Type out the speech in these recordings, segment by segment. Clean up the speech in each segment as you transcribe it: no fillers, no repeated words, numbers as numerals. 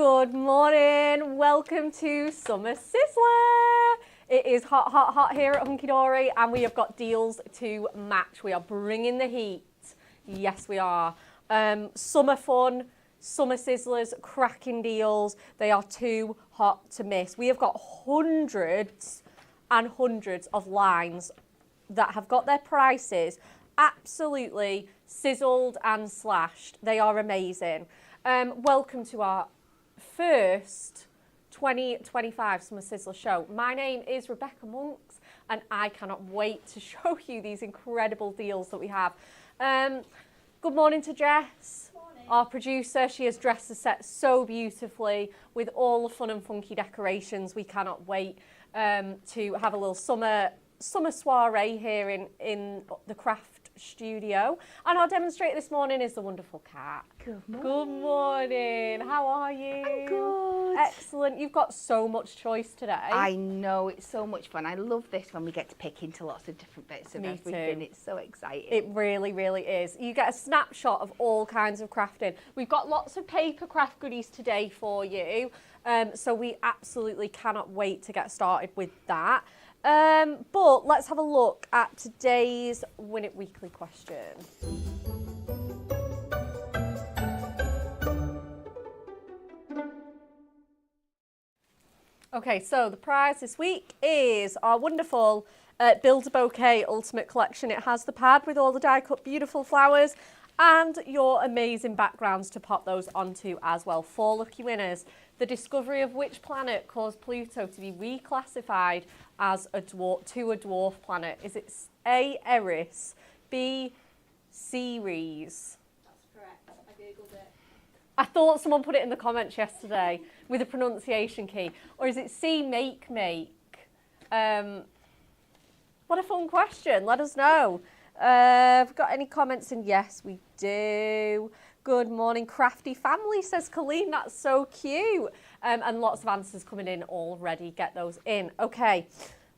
Good morning, welcome to Summer Sizzler. It is hot, hot, hot here at Hunky Dory and we have got deals to match. We are bringing the heat. Yes, we are. Summer fun, Summer Sizzlers, cracking deals. They are too hot to miss. We have got hundreds and hundreds of lines that have got their prices absolutely sizzled and slashed. They are amazing. Welcome to our first 2025 Summer Sizzler show. My name is Rebekah Monks and I cannot wait to show you these incredible deals that we have. Good morning to Jess, our producer. She has dressed the set so beautifully with all the fun and funky decorations. We cannot wait to have a little summer soiree here in the craft studio. And our demonstrator this morning is the wonderful Cat. Good morning. Good morning. How are you? I'm good. Excellent. You've got so much choice today. I know, it's so much fun. I love this when we get to pick into lots of different bits of everything. It's so exciting. It really, really is. You get a snapshot of all kinds of crafting. We've got lots of paper craft goodies today for you. So we absolutely cannot wait to get started with that. But let's have a look at today's Win It Weekly question. Okay, so the prize this week is our wonderful Build a Bouquet Ultimate Collection. It has the pad with all the die-cut beautiful flowers and your amazing backgrounds to pop those onto as well. 4 lucky winners. The discovery of which planet caused Pluto to be reclassified as a dwarf planet? Is it A, Eris, B, Ceres? That's correct. I googled it. I thought someone put it in the comments yesterday with a pronunciation key. Or is it C, Make? What a fun question. Let us know. Have we got any comments in? Yes, we do. Good morning, Crafty Family, says Colleen. That's so cute. And lots of answers coming in already. Get those in. Okay,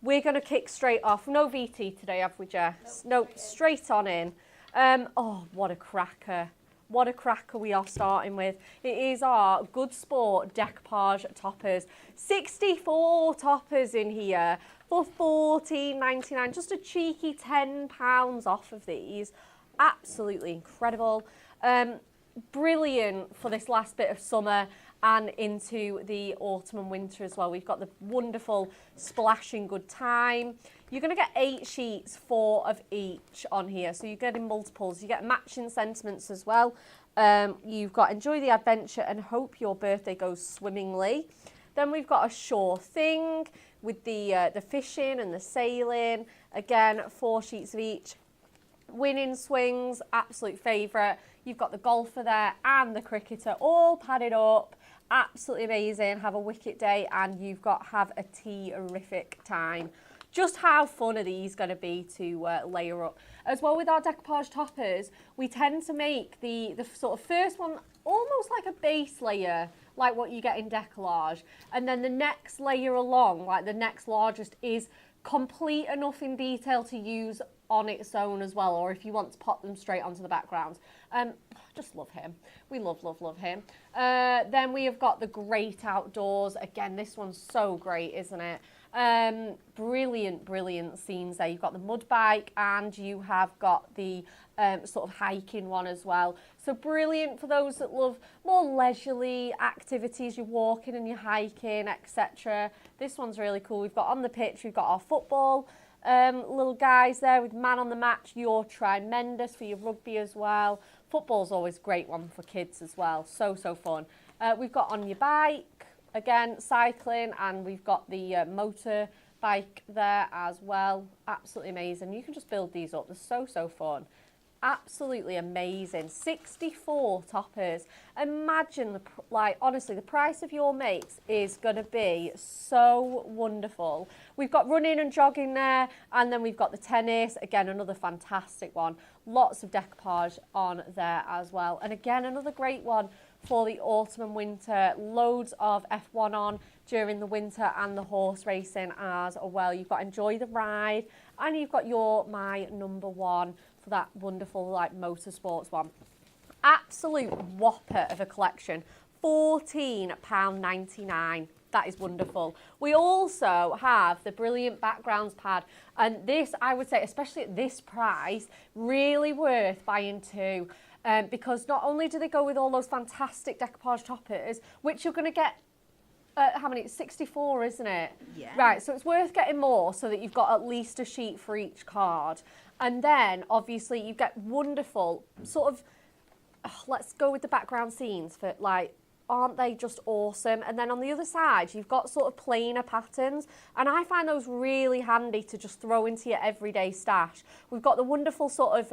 we're going to kick straight off. No VT today, have we, Jess? Nope, straight on in. Oh, what a cracker. What a cracker we are starting with. It is our Good Sport decoupage toppers. 64 toppers in here for $14.99. Just a cheeky £10 off of these. Absolutely incredible. Brilliant for this last bit of summer and into the autumn and winter as well. We've got the wonderful Splashing Good Time. You're going to get 8 sheets, 4 of each on here. So you're getting multiples. You get matching sentiments as well. You've got Enjoy the Adventure and Hope Your Birthday Goes Swimmingly. Then we've got a Sure Thing with the fishing and the sailing. Again, 4 sheets of each. Winning Swings, absolute favourite. You've got the golfer there and the cricketer all padded up. Absolutely amazing. Have a wicket day and you've got have a terrific time. Just how fun are these going to be to layer up? As well with our decoupage toppers, we tend to make the sort of first one almost like a base layer, like what you get in decollage. And then the next layer along, like the next largest, is complete enough in detail to use on its own as well, or if you want to pop them straight onto the background. Just love him. We love him. Then we have got the Great Outdoors. Again, this one's so great, isn't it? Brilliant scenes there. You've got the mud bike and you have got the sort of hiking one as well. So brilliant for those that love more leisurely activities. You're walking and you're hiking, etc. This one's really cool. We've got on the pitch, we've got our football little guys there with Man on the Match. You're tremendous for your rugby as well. Football's always a great one for kids as well. So fun. We've got On Your Bike, again, cycling, and we've got the motor bike there as well. Absolutely amazing. You can just build these up. They're so fun. Absolutely amazing. 64 toppers. Imagine, honestly, the price of your mates is going to be so wonderful. We've got running and jogging there, and then we've got the tennis. Again, another fantastic one. Lots of decoupage on there as well. And again, another great one for the autumn and winter. Loads of F1 on during the winter and the horse racing as well. You've got Enjoy the Ride, and you've got your My Number One for that wonderful motorsports one. Absolute whopper of a collection. £14.99. That is wonderful. We also have the brilliant backgrounds pad, and this, I would say, especially at this price, really worth buying two, because not only do they go with all those fantastic decoupage toppers, which you're going to get, how many? 64, isn't it? Yeah. Right, so it's worth getting more so that you've got at least a sheet for each card. And then, obviously, you get wonderful sort of, let's go with the background scenes for, like, aren't they just awesome? And then on the other side, you've got sort of plainer patterns. And I find those really handy to just throw into your everyday stash. We've got the wonderful sort of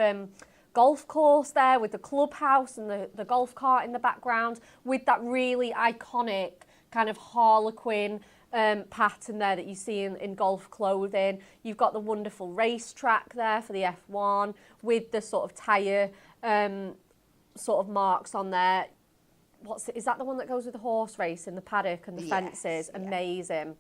golf course there with the clubhouse and the golf cart in the background with that really iconic kind of harlequin pattern there that you see in golf clothing. You've got the wonderful racetrack there for the F1 with the sort of tyre sort of marks on there. Is that the one that goes with the horse race in the paddock and the fences? Yeah. Amazing.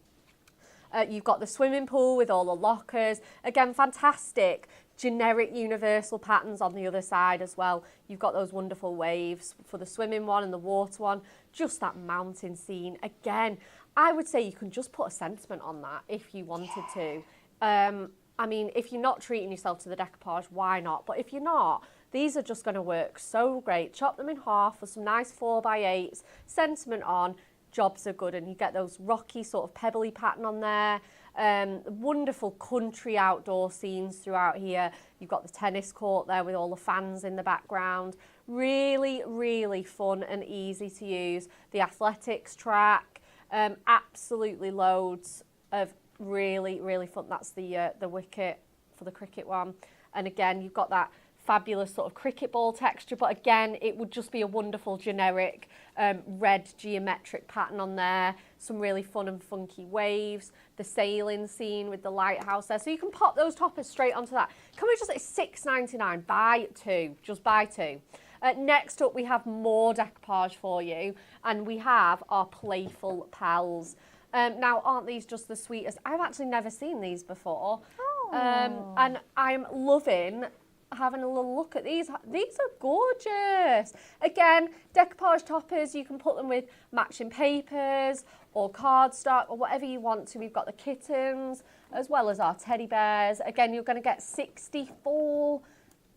You've got the swimming pool with all the lockers. Again, fantastic. Generic universal patterns on the other side as well. You've got those wonderful waves for the swimming one and the water one. Just that mountain scene. Again, I would say you can just put a sentiment on that if you wanted to. I mean, if you're not treating yourself to the decoupage, why not? But if you're not, these are just going to work so great. Chop them in half with some nice 4x8s, sentiment on, jobs are good. And you get those rocky sort of pebbly pattern on there. Wonderful country outdoor scenes throughout here. You've got the tennis court there with all the fans in the background. Really, really fun and easy to use. The athletics track, absolutely loads of really, really fun. That's the wicket for the cricket one. And again, you've got that fabulous sort of cricket ball texture, but again, it would just be a wonderful generic red geometric pattern on there. Some really fun and funky waves. The sailing scene with the lighthouse there. So you can pop those toppers straight onto that. Can we just say £6.99? Buy two. Just buy two. Next up, we have more decoupage for you, and we have our Playful Pals. Now, aren't these just the sweetest? I've actually never seen these before. Oh. And I'm loving having a little look at these. These are gorgeous. Again, decoupage toppers, you can put them with matching papers or cardstock or whatever you want to. We've got the kittens as well as our teddy bears. Again, you're going to get 64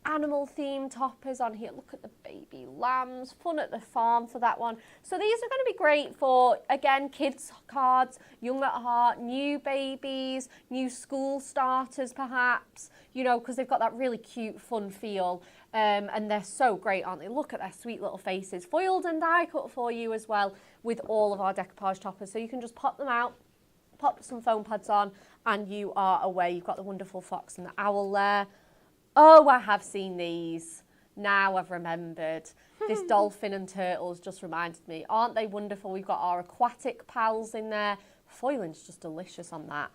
animal themed toppers on here. Look at the baby lambs. Fun at the farm for that one. So these are going to be great for, again, kids cards, young at heart, new babies, new school starters perhaps, you know, because they've got that really cute, fun feel. And they're so great, aren't they? Look at their sweet little faces. Foiled and die cut for you as well with all of our decoupage toppers. So you can just pop them out, pop some foam pads on, and you are away. You've got the wonderful fox and the owl there. Oh, I have seen these. Now I've remembered. This dolphin and turtles just reminded me. Aren't they wonderful? We've got our aquatic pals in there. Foiling's just delicious on that.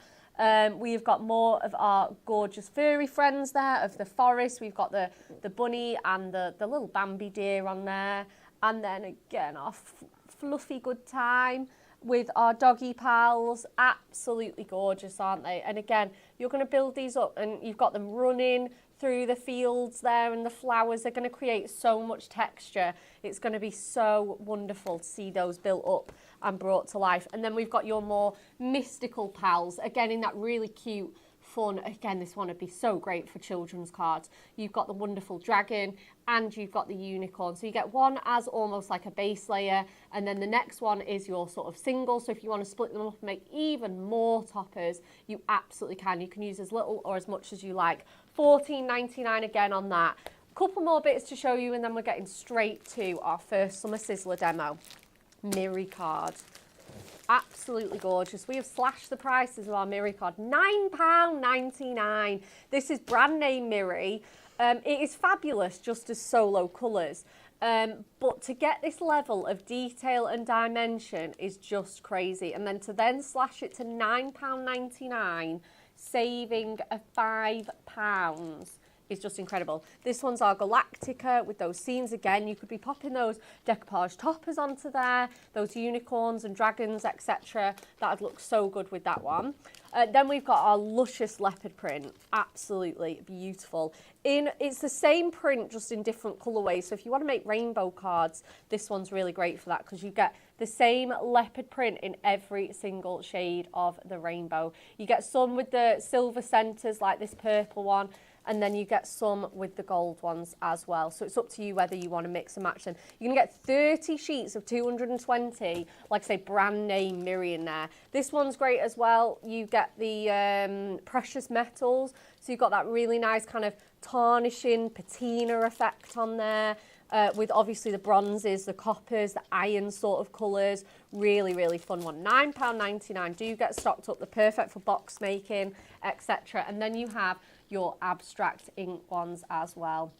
We've got more of our gorgeous furry friends there of the forest. We've got the bunny and the little Bambi deer on there. And then again, our fluffy good time with our doggy pals. Absolutely gorgeous, aren't they? And again, you're going to build these up and you've got them running through the fields there, and the flowers are going to create so much texture. It's going to be so wonderful to see those built up and brought to life. And then we've got your more mystical pals, again in that really cute, fun, again this one would be so great for children's cards. You've got the wonderful dragon and you've got the unicorn. So you get one as almost like a base layer, and then the next one is your sort of single. So if you want to split them up and make even more toppers, you absolutely can. You can use as little or as much as you like. $14.99 again on that. Couple more bits to show you and then we're getting straight to our first Summer Sizzler demo. Mirri card. Absolutely gorgeous. We have slashed the prices of our Mirri card. £9.99. This is brand name Mirri. It is fabulous just as solo colours. But to get this level of detail and dimension is just crazy. And then to then slash it to £9.99, saving £5 is just incredible. This one's our Galactica with those scenes again. You could be popping those decoupage toppers onto there, those unicorns and dragons, etc. That would look so good with that one. Then we've got our luscious leopard print, absolutely beautiful. It's the same print, just in different colourways. So if you want to make rainbow cards, this one's really great for that because you get the same leopard print in every single shade of the rainbow. You get some with the silver centres like this purple one, and then you get some with the gold ones as well. So it's up to you whether you want to mix and match them. You're going to get 30 sheets of 220, like I say, brand name mirror in there. This one's great as well. You get the precious metals. So you've got that really nice kind of tarnishing patina effect on there. With obviously the bronzes, the coppers, the iron sort of colours. Really, really fun one. £9.99. Do get stocked up. They're perfect for box making, etc. And then you have your abstract ink ones as well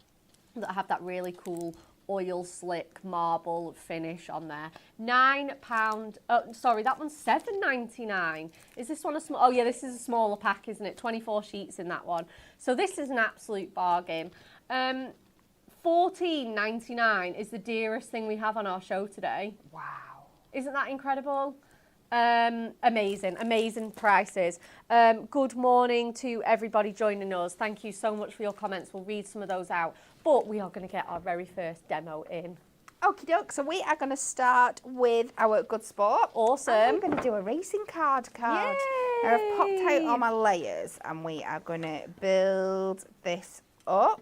that have that really cool oil slick marble finish on there. £9. Oh, sorry, that one's £7.99. Is this one a small? Oh yeah, this is a smaller pack, isn't it? 24 sheets in that one. So this is an absolute bargain. $14.99 is the dearest thing we have on our show today. Wow. Isn't that incredible? Amazing prices. Good morning to everybody joining us. Thank you so much for your comments. We'll read some of those out. But we are going to get our very first demo in. Okie doke, so we are going to start with our Good Sport. Awesome. And we're going to do a racing card. Yay! Now I've popped out all my layers and we are going to build this up.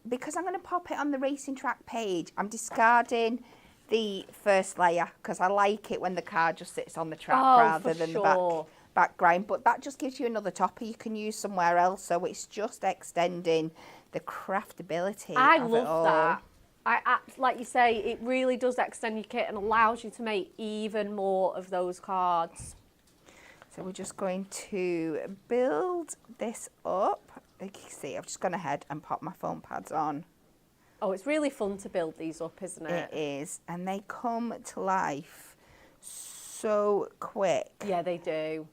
Because I'm going to pop it on the racing track page, I'm discarding the first layer because I like it when the card just sits on the track rather than the background. But that just gives you another topper you can use somewhere else. So it's just extending the craftability. I of love it all. that. Like you say, it really does extend your kit and allows you to make even more of those cards. So we're just going to build this up. You can see, I've just gone ahead and popped my foam pads on. Oh, it's really fun to build these up, isn't it? It is, and they come to life so quick. Yeah, they do.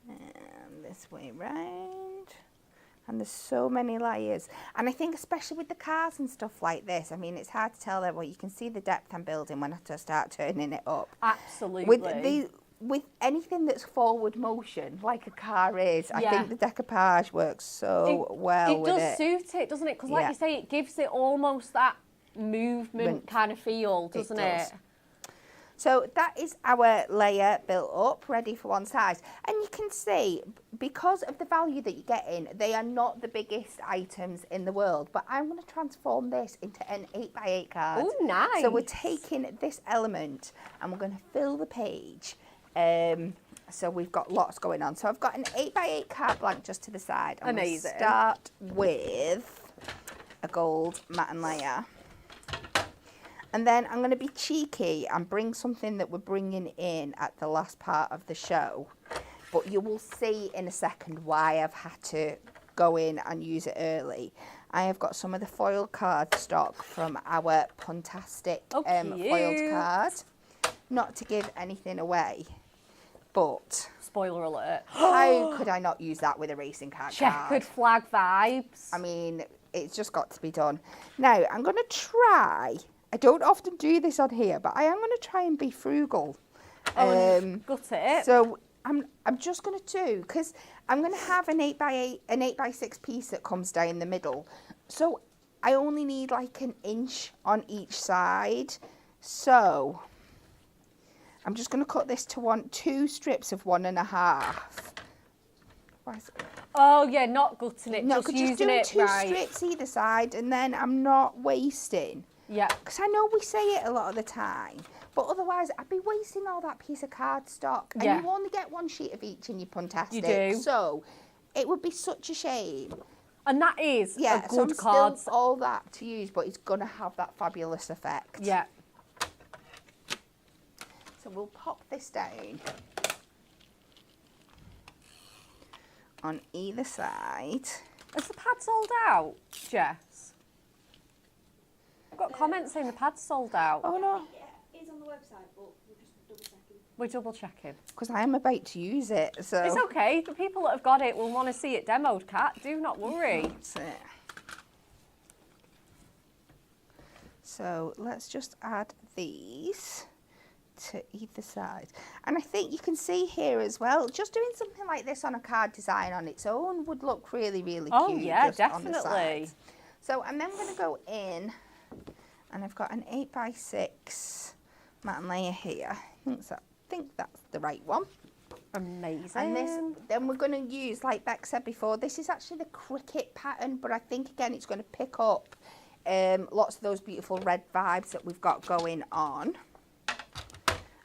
And this way round. And there's so many layers. And I think especially with the cars and stuff like this, I mean, it's hard to tell there. Well, you can see the depth I'm building when I start turning it up. Absolutely. With anything that's forward motion, like a car is, I think the decoupage works so well with it. It does suit it, doesn't it? Because like you say, it gives it almost that movement kind of feel, doesn't it? So that is our layer built up, ready for one side. And you can see, because of the value that you get in, they are not the biggest items in the world. But I'm going to transform this into an 8x8 card. Oh, nice. So we're taking this element and we're going to fill the page. So we've got lots going on. So I've got an 8x8 card blank just to the side. I'm going to start with a gold matte layer. And then I'm going to be cheeky and bring something that we're bringing in at the last part of the show. But you will see in a second why I've had to go in and use it early. I have got some of the foil card stock from our Puntastic foiled card. Not to give anything away, but... Spoiler alert. How could I not use that with a racing card? Checkered flag vibes. I mean, it's just got to be done. Now, I'm going to try... I don't often do this on here, but I am going to try and be frugal. Got it. So I'm just going to do, because I'm going to have an 8x8, an 8x6 piece that comes down the middle. So I only need like an inch on each side. So I'm just going to cut this to two strips of 1.5. Oh yeah, not gutting it, no, just using doing it two strips either side, and then I'm not wasting. Yeah. Because I know we say it a lot of the time, but otherwise I'd be wasting all that piece of cardstock. And you only get one sheet of each in your Puntastic. You do. So it would be such a shame. And that is a good so card. Still all that to use, but it's going to have that fabulous effect. Yeah. So we'll pop this down on either side. Is the pad sold out, Jess? I've got comments saying the pad's sold out. Oh no. It is on the website, but we'll just double checking. We're double checking. Because I am about to use it, so. It's okay. The people that have got it will want to see it demoed, Kat. Do not worry. That's it. So let's just add these to either side. And I think you can see here as well, just doing something like this on a card design on its own would look really, really cute. Oh yeah, just on the definitely. sides. So I'm then going to go in, and I've got an 8x6 matte layer here. I think that's the right one. Amazing. And this, then we're going to use, like Beck said before, this is actually the cricket pattern, but I think again it's going to pick up lots of those beautiful red vibes that we've got going on.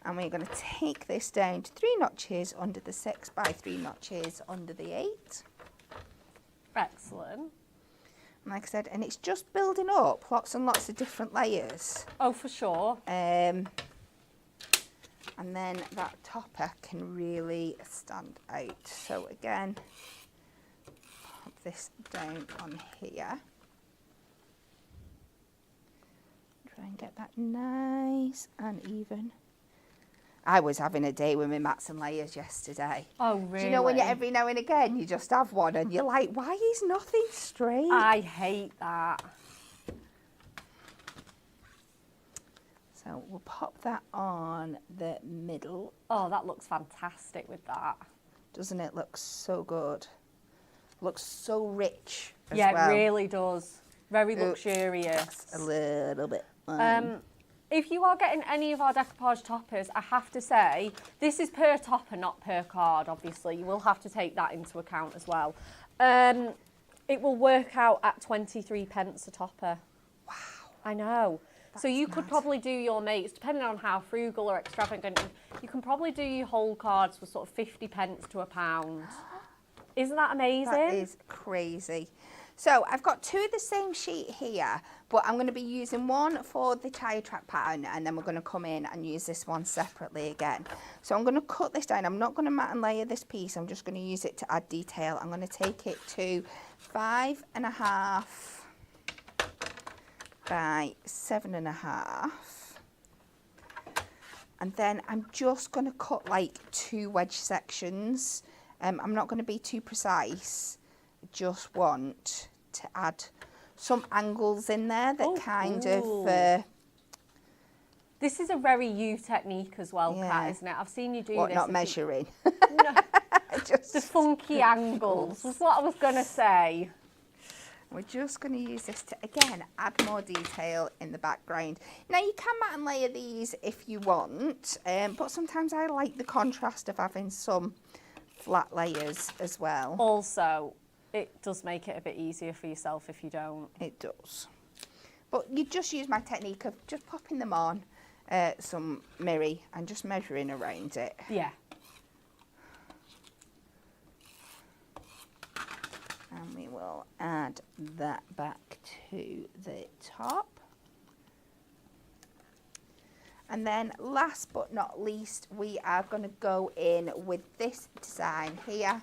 And we're going to take this down to 3 notches under the 6 by 3 notches under the 8. Excellent. And like I said, and it's just building up lots and lots of different layers. Oh, for sure. And then that topper can really stand out. So again, pop this down on here. Try and get that nice and even. I was having a day with my mats and layers yesterday. Oh, really? Do you know when you, every now and again you just have one and you're like, why is nothing straight? I hate that. So we'll pop that on the middle. Oh, that looks fantastic with that. Doesn't it look so good? Looks so rich as Yeah, well. it really does. Very luxurious. A little bit. If you are getting any of our decoupage toppers, I have to say, this is per topper, not per card, obviously. You will have to take that into account as well. It will work out at 23 pence a topper. Wow. I know. That's so you mad. could probably do your mates, depending on how frugal or extravagant, you can probably do your whole cards for sort of 50 pence to £1. Isn't that amazing? That is crazy. So I've got 2 of the same sheet here, but I'm going to be using one for the tire track pattern, and then we're going to come in and use this one separately again. So I'm going to cut this down. I'm not going to mat and layer this piece. I'm just going to use it to add detail. I'm going to take it to 5.5 by 7.5. And then I'm just going to cut like 2 wedge sections. I'm not going to be too precise. Just want to add some angles in there that kind of... This is a very you technique as well, Yeah. Kat, isn't it? I've seen you do what, this. not measuring? No, Just the funky angles was what I was going to say. We're just going to use this to, again, add more detail in the background. Now, you can mat and layer these if you want, but sometimes I like the contrast of having some flat layers as well. Also, it does make it a bit easier for yourself if you don't. It does. But you just use my technique of just popping them on some mirror and just measuring around it. Yeah. And we will add that back to the top. And then last but not least, we are going to go in with this design here.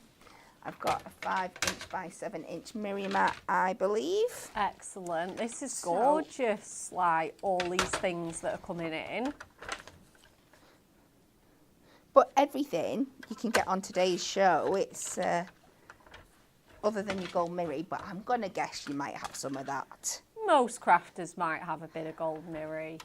I've got a 5" by 7" mirror mat, I believe. Excellent. This is gorgeous, like all these things that are coming in. But everything you can get on today's show, it's other than your gold mirror, but I'm going to guess you might have some of that. Most crafters might have a bit of gold mirror.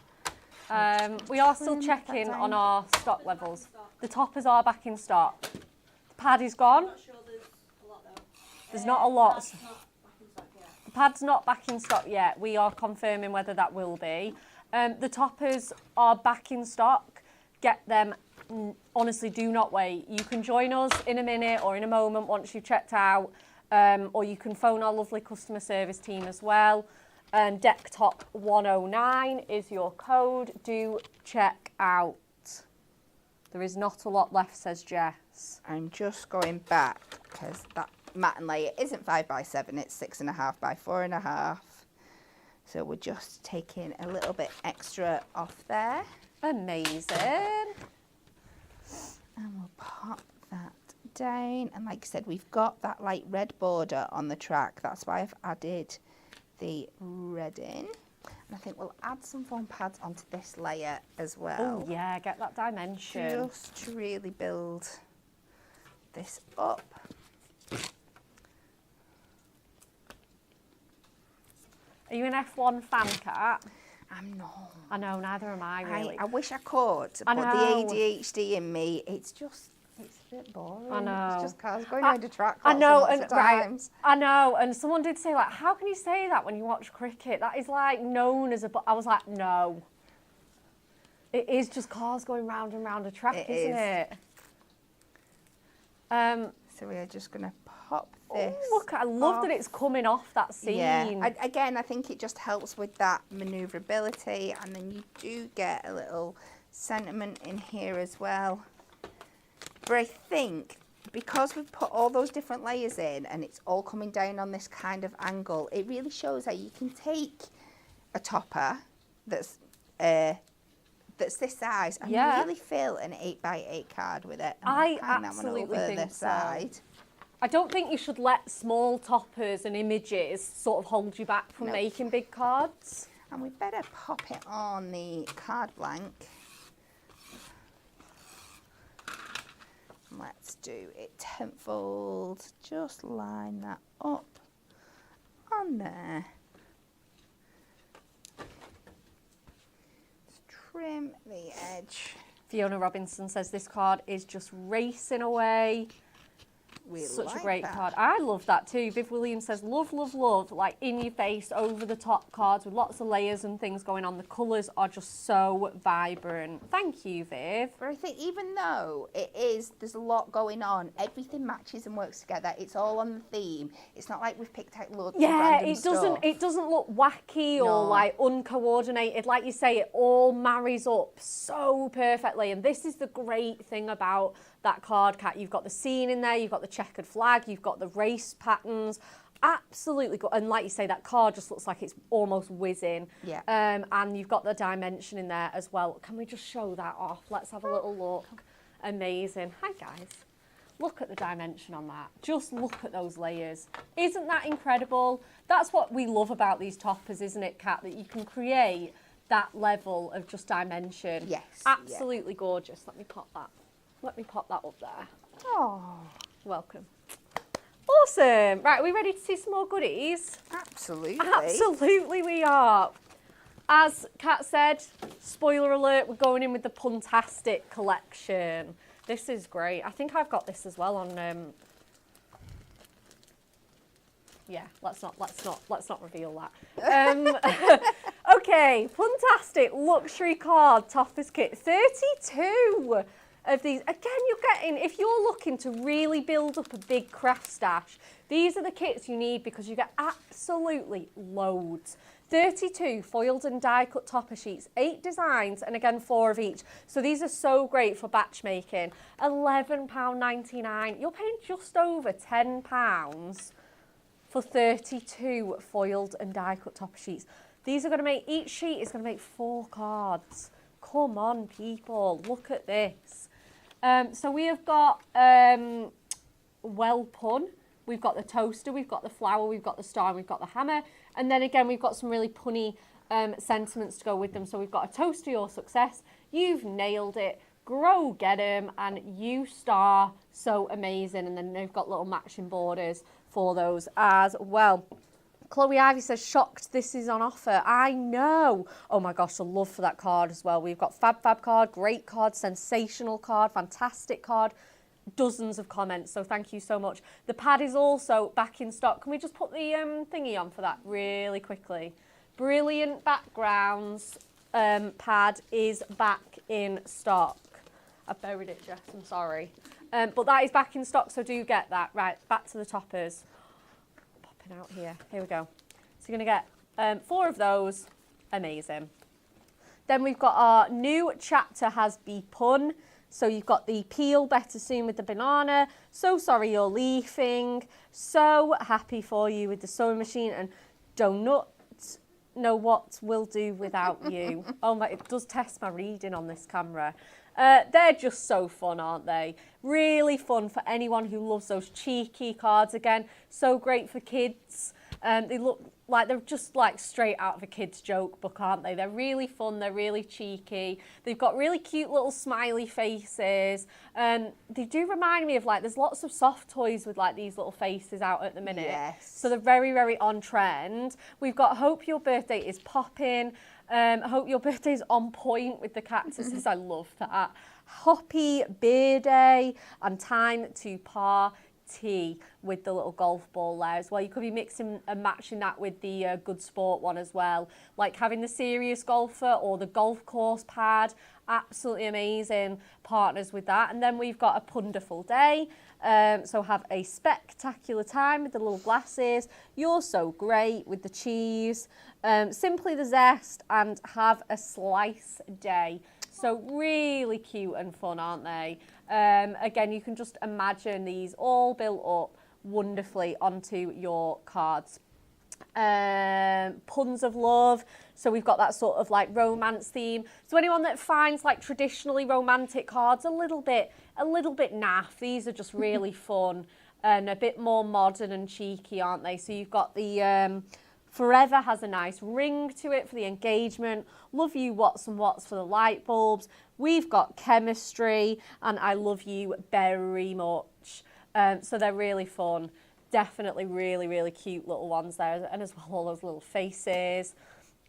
We are still checking on our stock levels. The toppers are back in stock. The pad is gone. I'm not sure there's a lot though. There's not a lot. That's not back in stock yet. The pad's not back in stock yet. We are confirming whether that will be. The toppers are back in stock. Get them. Honestly, do not wait. You can join us in a minute or in a moment once you've checked out, or you can phone our lovely customer service team as well. And DeckTop109 is your code. Do check out. There is not a lot left, says Jess. I'm just going back because that mat and layer isn't 5 by 7, it's 6.5 by 4.5. So we're just taking a little bit extra off there. Amazing. And we'll pop that down. And like I said, we've got that light red border on the track. That's why I've added the red in. And I think we'll add some foam pads onto this layer as well. Oh yeah, get that dimension. Just to really build this up. Are you an F1 fan, Cat? I'm not. I know, neither am I really. I wish I could, I but know. the ADHD in me, it's a bit boring. I know. It's just cars going around a track I know, lots and of times. I know, and someone did say like, how can you say that when you watch cricket? That is like known as a. I was like, no. It is just cars going round and round a track, isn't it? So we are just going to pop this. Oh, look, I love that it's coming off that scene. Yeah, again, I think it just helps with that manoeuvrability, and then you do get a little sentiment in here as well. But I think because we've put all those different layers in and it's all coming down on this kind of angle, it really shows that you can take a topper that's this size and really fill an 8x8 card with it. I absolutely think so. Side. I don't think you should let small toppers and images sort of hold you back from making big cards. And we better pop it on the card blank. Let's do it tenfold. Just line that up on there. Just trim the edge. Fiona Robinson says this card is just racing away. Such Such a great card. I love that too. Viv Williams says, love, love, love, like in your face, over the top cards with lots of layers and things going on. The colours are just so vibrant. Thank you, Viv. But I think even though there's a lot going on, everything matches and works together. It's all on the theme. It's not like we've picked out loads of random stuff. It doesn't look wacky or like uncoordinated. Like you say, it all marries up so perfectly. And this is the great thing about that card, Cat. You've got the scene in there, you've got the checkered flag, you've got the race patterns. Absolutely good. And like you say, that card just looks like it's almost whizzing. Yeah. And you've got the dimension in there as well. Can we just show that off? Let's have a little look. Amazing. Hi, guys. Look at the dimension on that. Just look at those layers. Isn't that incredible? That's what we love about these toppers, isn't it, Kat? That you can create that level of just dimension. Yes. Absolutely gorgeous. Let me pop that up there. Oh. Welcome. Awesome. Right, are we ready to see some more goodies? Absolutely. Absolutely we are. As Kat said, spoiler alert, we're going in with the Puntastic collection. This is great. I think I've got this as well on yeah, let's not reveal that. Okay, Puntastic luxury card Toppers kit, 32 of these. Again, you're getting, if you're looking to really build up a big craft stash, these are the kits you need because you get absolutely loads. 32 foiled and die cut topper sheets, 8 designs, and again 4 of each. So these are so great for batch making. £11.99. You're paying just over £10 for 32 foiled and die cut topper sheets. These are going to make, each sheet is going to make 4 cards. Come on, people, look at this. So we have got Well Pun, we've got the toaster, we've got the flower, we've got the star, and we've got the hammer. And then again, we've got some really punny sentiments to go with them. So we've got a toast to your success, you've nailed it, grow, get 'em, and you star, so amazing. And then they've got little matching borders for those as well. Chloe Ivy says, shocked this is on offer. I know. Oh my gosh, the love for that card as well. We've got Fab card, great card, sensational card, fantastic card. Dozens of comments, so thank you so much. The pad is also back in stock. Can we just put the thingy on for that really quickly? Brilliant backgrounds pad is back in stock. I buried it, Jess, I'm sorry. But that is back in stock, so do get that. Right, back to the toppers. Popping out here. Here we go. So you're going to get 4 of those. Amazing. Then we've got our new chapter has be pun. So you've got the peel better soon with the banana. So sorry you're leafing. So happy for you with the sewing machine. And donut know what we'll do without you. Oh my, it does test my reading on this camera. They're just so fun, aren't they? Really fun for anyone who loves those cheeky cards. Again, so great for kids. They look like they're just like straight out of a kid's joke book, aren't they? They're really fun, they're really cheeky. They've got really cute little smiley faces. They do remind me of like, there's lots of soft toys with like these little faces out at the minute. Yes. So they're very, very on trend. We've got Hope Your Birthday is Poppin'. Hope Your Birthday is on point with the cactuses. I love that. Hoppy Beer Day and Time to Party with the little golf ball there as well. You could be mixing and matching that with the Good Sport one as well. Like having the serious golfer or the golf course pad. Absolutely amazing partners with that. And then we've got a Punderful Day. So have a spectacular time with the little glasses. You're so great with the cheese. Simply the Zest and have a slice day. So really cute and fun, aren't they? Again, you can just imagine these all built up wonderfully onto your cards. Puns of love. So we've got that sort of like romance theme. So anyone that finds like traditionally romantic cards a little bit naff, these are just really fun and a bit more modern and cheeky, aren't they? So you've got the Forever has a nice ring to it for the engagement. Love You What's and What's for the light bulbs. We've got Chemistry and I Love You Very Much. So they're really fun. Definitely really, really cute little ones there, and as well all those little faces.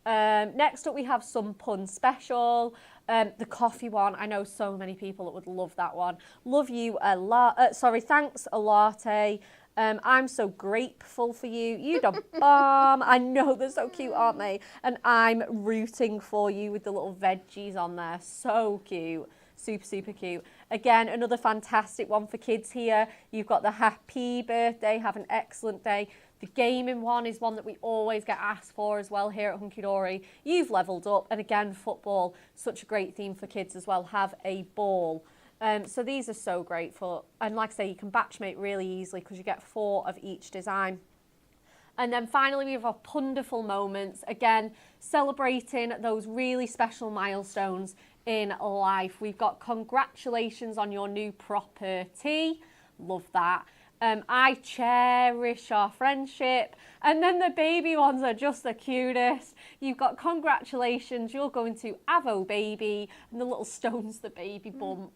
Next up we have Some Pun Special. The coffee one, I know so many people that would love that one. Love You a lot. Thanks a latte. I'm so grateful for you. You the bomb. I know they're so cute, aren't they? And I'm rooting for you with the little veggies on there. So cute. Super, super cute. Again, another fantastic one for kids here. You've got the Happy Birthday, have an excellent day. The gaming one is one that we always get asked for as well here at Hunky Dory. You've leveled up. And again, football, such a great theme for kids as well. Have a ball. So these are so great for, and like I say, you can batchmate really easily because you get 4 of each design. And then finally, we have our Punderful Moments. Again, celebrating those really special milestones in life. We've got congratulations on your new property. Love that. I cherish our friendship. And then the baby ones are just the cutest. You've got congratulations, you're going to Avo baby, and the little stones the baby bump.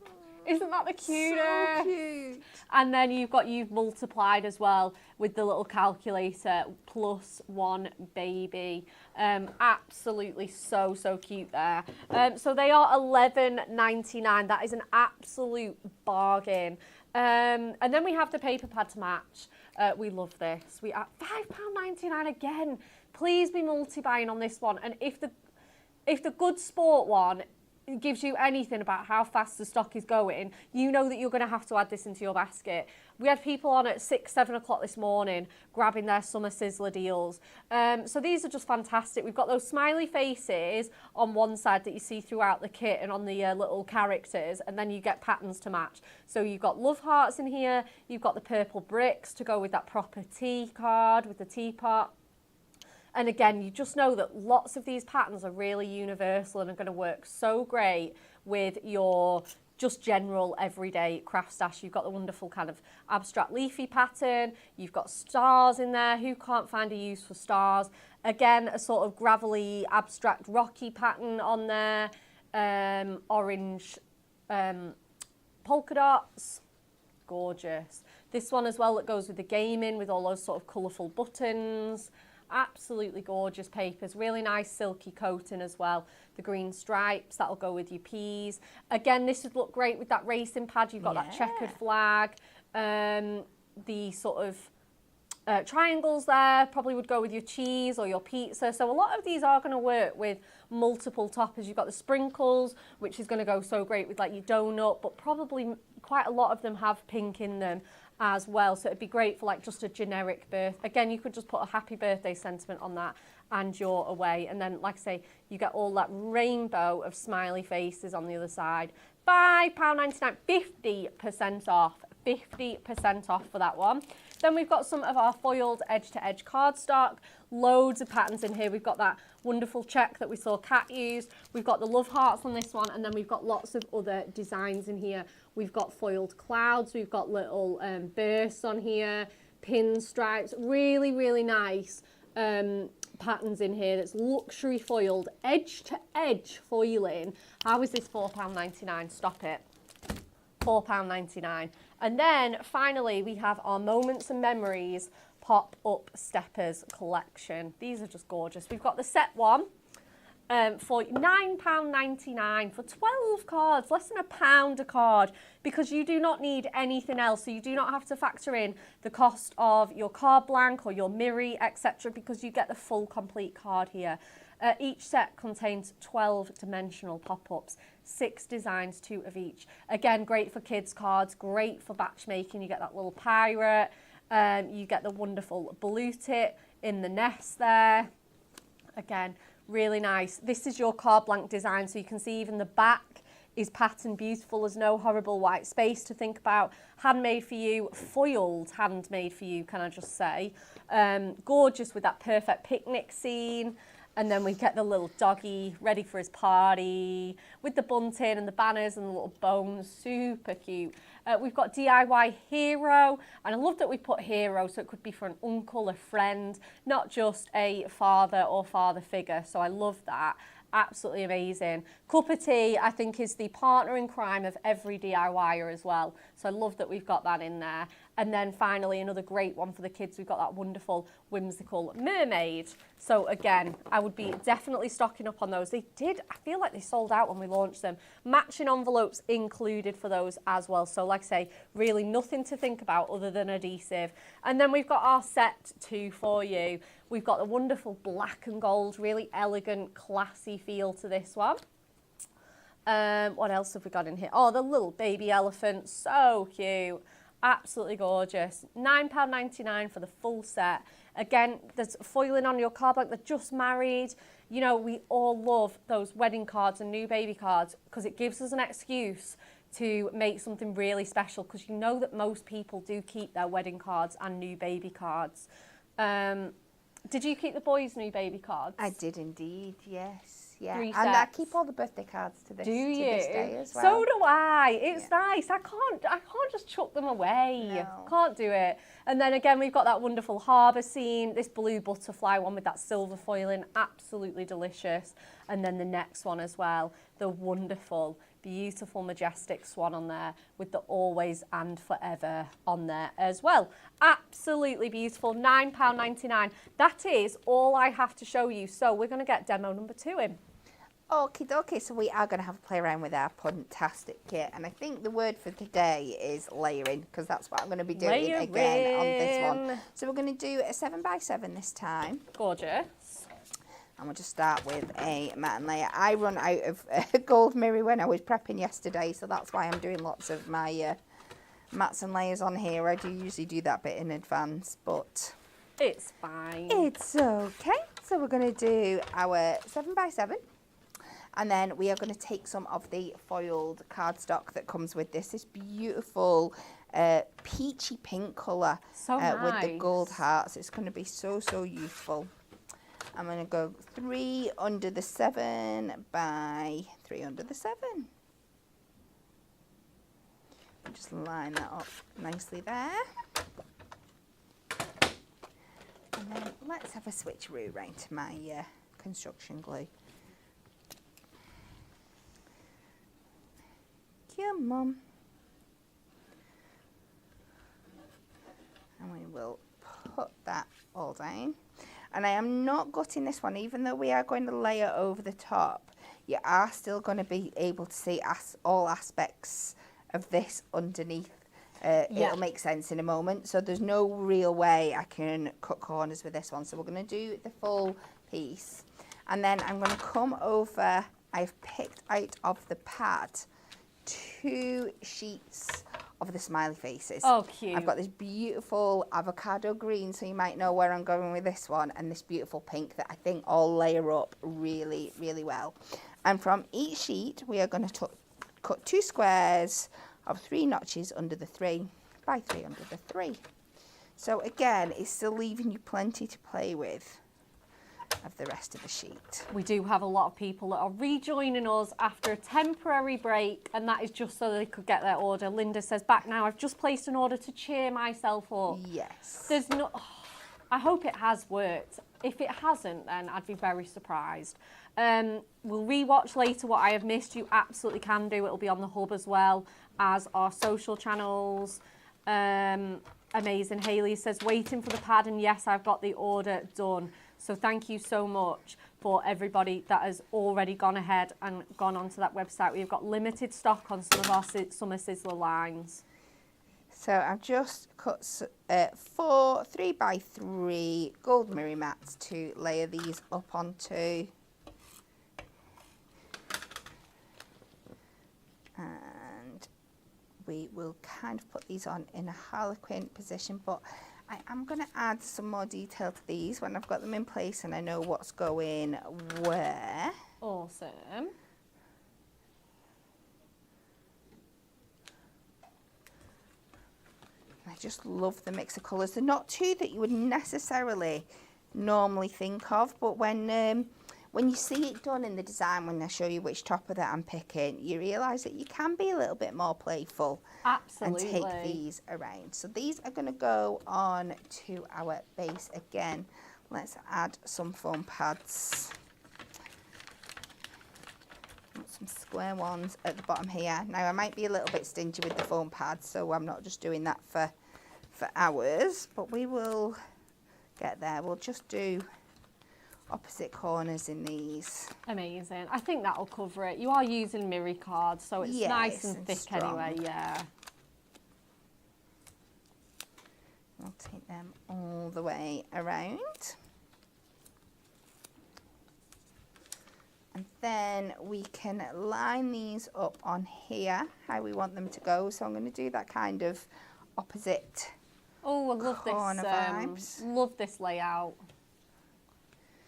Isn't that the cutest? So cute. And then you've multiplied as well with the little calculator, +1 baby. Absolutely so cute there. So they are $11.99. That is an absolute bargain. And then we have the paper pad to match. We love this. We are £5.99 again. Please be multi-buying on this one. And if the Good Sport one gives you anything about how fast the stock is going, you know that you're going to have to add this into your basket. We had people on at 6, 7 o'clock this morning grabbing their Summer Sizzler deals. So these are just fantastic. We've got those smiley faces on one side that you see throughout the kit and on the little characters, and then you get patterns to match. So you've got love hearts in here. You've got the purple bricks to go with that proper tea card with the teapot. And again, you just know that lots of these patterns are really universal and are going to work so great with your just general everyday craft stash. You've got the wonderful kind of abstract leafy pattern. You've got stars in there. Who can't find a use for stars? Again, a sort of gravelly, abstract, rocky pattern on there. Orange polka dots. Gorgeous. This one as well that goes with the gaming with all those sort of colourful buttons. Absolutely gorgeous papers, really nice silky coating as well. The green stripes, that'll go with your peas. Again, this would look great with that racing pad. You've got that checkered flag. The sort of triangles there probably would go with your cheese or your pizza. So a lot of these are going to work with multiple toppers. You've got the sprinkles, which is going to go so great with like your donut, but probably quite a lot of them have pink in them as well, so it'd be great for like just a generic birth. Again, you could just put a happy birthday sentiment on that and you're away. And then, like I say, you get all that rainbow of smiley faces on the other side. £5.99, 50% off. 50% off for that one. Then we've got some of our foiled edge-to-edge cardstock. Loads of patterns in here. We've got that wonderful check that we saw Kat use. We've got the love hearts on this one, and then we've got lots of other designs in here. We've got foiled clouds. We've got little bursts on here. pinstripes, really, really nice patterns in here. That's luxury foiled, edge to edge foiling. How is this £4.99? Stop it. £4.99. And then finally we have our Moments and Memories pop-up steppers collection. These are just gorgeous. We've got the set one for £9.99 for 12 cards, less than £1 a card, because you do not need anything else. So you do not have to factor in the cost of your card blank or your mirror, etc., because you get the full complete card here. Each set contains 12 dimensional pop-ups, 6 designs, 2 of each. Again, great for kids' cards, great for batch making. You get that little pirate, you get the wonderful blue tip in the nest there. Again, really nice. This is your card blank design, so you can see even the back is patterned beautiful. There's no horrible white space to think about. Handmade for you, foiled handmade for you, can I just say. Gorgeous with that perfect picnic scene. And then we get the little doggy ready for his party with the bunting and the banners and the little bones. Super cute. We've got DIY Hero, and I love that we put hero, so it could be for an uncle, a friend, not just a father or father figure. So I love that. Absolutely amazing. Cup of Tea, I think, is the partner in crime of every DIYer as well. So I love that we've got that in there. And then finally, another great one for the kids. We've got that wonderful whimsical mermaid. So again, I would be definitely stocking up on those. They did, I feel like they sold out when we launched them. Matching envelopes included for those as well. So like I say, really nothing to think about other than adhesive. And then we've got our set 2 for you. We've got the wonderful black and gold, really elegant, classy feel to this one. What else have we got in here? Oh, the little baby elephant, so cute. Absolutely gorgeous. £9.99 for the full set. Again, there's foiling on your card like they're just married. You know, we all love those wedding cards and new baby cards because it gives us an excuse to make something really special, because you know that most people do keep their wedding cards and new baby cards. Did you keep the boys' new baby cards? I did indeed, yes. Yeah, 3 and sets. I keep all the birthday cards to this, Do you? To this day as well. So do I. It's nice. I can't just chuck them away. No. Can't do it. And then again, we've got that wonderful harbour scene, this blue butterfly one with that silver foiling, absolutely delicious. And then the next one as well, the wonderful, beautiful, majestic swan on there with the always and forever on there as well. Absolutely beautiful. £9.99. That is all I have to show you. So we're going to get demo number 2 in. Okie dokie, so we are going to have a play around with our Puntastic kit, and I think the word for today is layering, because that's what I'm going to be doing again on this one. So we're going to do a 7x7 this time. Gorgeous. And we'll just start with a matte and layer. I run out of gold mirror when I was prepping yesterday, so that's why I'm doing lots of my mattes and layers on here. I do usually do that bit in advance, but it's fine. It's okay. So we're going to do our 7x7. And then we are going to take some of the foiled cardstock that comes with this beautiful peachy pink colour nice. With the gold hearts. It's going to be so, so useful. I'm going to go 3 under the 7 by 3 under the 7. Just line that up nicely there. And then let's have a switcheroo round to my construction glue. Come on. And we will put that all down. And I am not gutting this one, even though we are going to layer over the top. You are still going to be able to see all aspects of this underneath. It'll make sense in a moment. So there's no real way I can cut corners with this one. So we're going to do the full piece. And then I'm going to come over, I've picked out of the pad 2 sheets of the smiley faces. Oh, cute. I've got this beautiful avocado green, so you might know where I'm going with this one, and this beautiful pink that I think all layer up really, really well. And from each sheet, we are going to cut 2 squares of 3 notches under the 3 by 3 under the 3. So again, it's still leaving you plenty to play with. of the rest of the sheet. We do have a lot of people that are rejoining us after a temporary break, and that is just so they could get their order. Linda says, back now, I've just placed an order to cheer myself up. Yes. There's no, I hope it has worked. If it hasn't, then I'd be very surprised. We'll rewatch later what I have missed. You absolutely can do. It'll be on the hub as well as our social channels. Amazing. Hayley says, waiting for the pad, and yes, I've got the order done. So thank you so much for everybody that has already gone ahead and gone onto that website. We've got limited stock on some of our Summer Sizzler lines. So I've just cut 4 3x3 gold mirror mats to layer these up onto. And we will kind of put these on in a harlequin position, but I am going to add some more detail to these when I've got them in place and I know what's going where. Awesome. I just love the mix of colours. They're not two that you would necessarily normally think of, but when you see it done in the design, when I show you which topper that I'm picking, you realise that you can be a little bit more playful. Absolutely. And take these around. So these are going to go on to our base again. Let's add some foam pads. Some square ones at the bottom here. Now I might be a little bit stingy with the foam pads, so I'm not just doing that for hours, but we will get there. We'll just do opposite corners in these. Amazing. I think that'll cover it. You are using mirror cards, so it's nice and thick strong. Anyway, yeah. I'll take them all the way around. And then we can line these up on here, how we want them to go. So I'm going to do that kind of opposite Oh, I love corner this. vibes. Love this layout.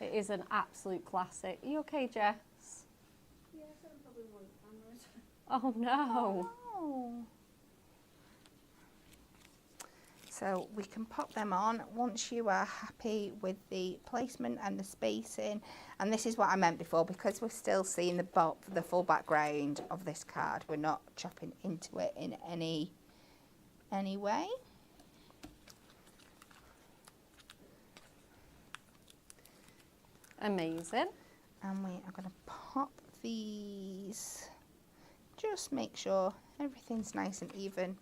It is an absolute classic. Are you okay, Jess? Yeah, I said I'm probably more cameras. Oh no. Oh. So we can pop them on once you are happy with the placement and the spacing. And this is what I meant before, because we're still seeing the full background of this card. We're not chopping into it in any way. Amazing. And we are going to pop these, just make sure everything's nice and even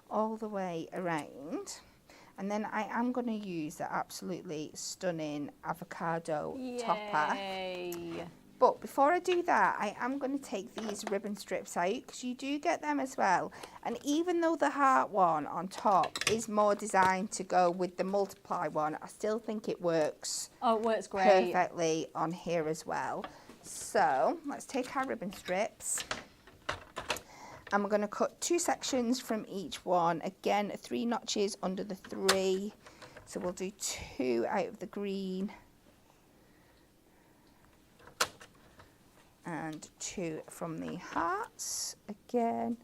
all the way around. And then I am going to use the absolutely stunning avocado topper. But before I do that, I am going to take these ribbon strips out, because you do get them as well. And even though the heart one on top is more designed to go with the multiply one, I still think it works. Oh, it works great. Perfectly on here as well. So let's take our ribbon strips. And we're going to cut 2 sections from each one. Again, 3 notches under the 3. So we'll do 2 out of the green. And 2 from the hearts. Again,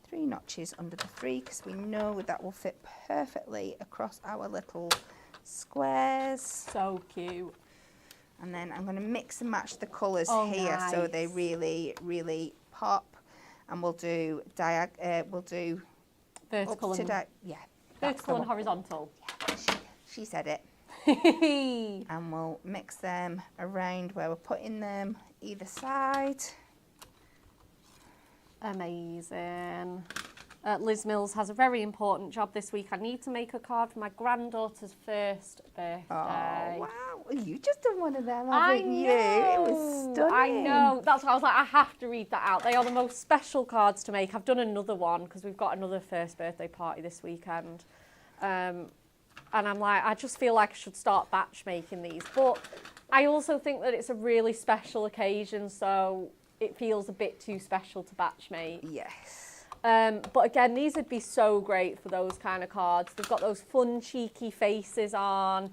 3 notches under the 3, because we know that will fit perfectly across our little squares. So cute. And then I'm going to mix and match the colours here, nice. so they really, really pop. And we'll do vertical and vertical and horizontal. Yeah, she said it. And we'll mix them around where we're putting them either side. Amazing. Liz Mills has a very important job this week. I need to make a card for my granddaughter's first birthday. Oh, wow. You just done one of them, haven't you? It was stunning. I know. That's why I was like, I have to read that out. They are the most special cards to make. I've done another one because we've got another first birthday party this weekend. And I'm like, I just feel like I should start batch making these. But I also think that it's a really special occasion, so it feels a bit too special to batch make. Yes. But again, these would be so great for those kind of cards. They've got those fun, cheeky faces on.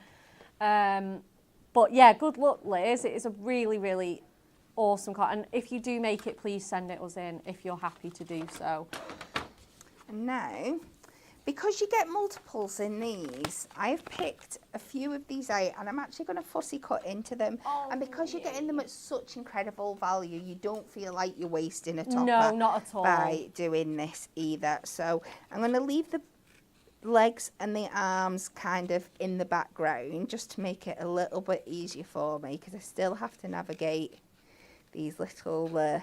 But yeah, good luck, Liz. It is a really, really awesome card. And if you do make it, please send it us in if you're happy to do so. And now because you get multiples in these, I've picked a few of these out and I'm actually going to fussy cut into them. Oh, and because you're getting them at such incredible value, you don't feel like you're wasting a topper. No, not at all. By doing this either. So I'm going to leave the legs and the arms kind of in the background just to make it a little bit easier for me, because I still have to navigate these little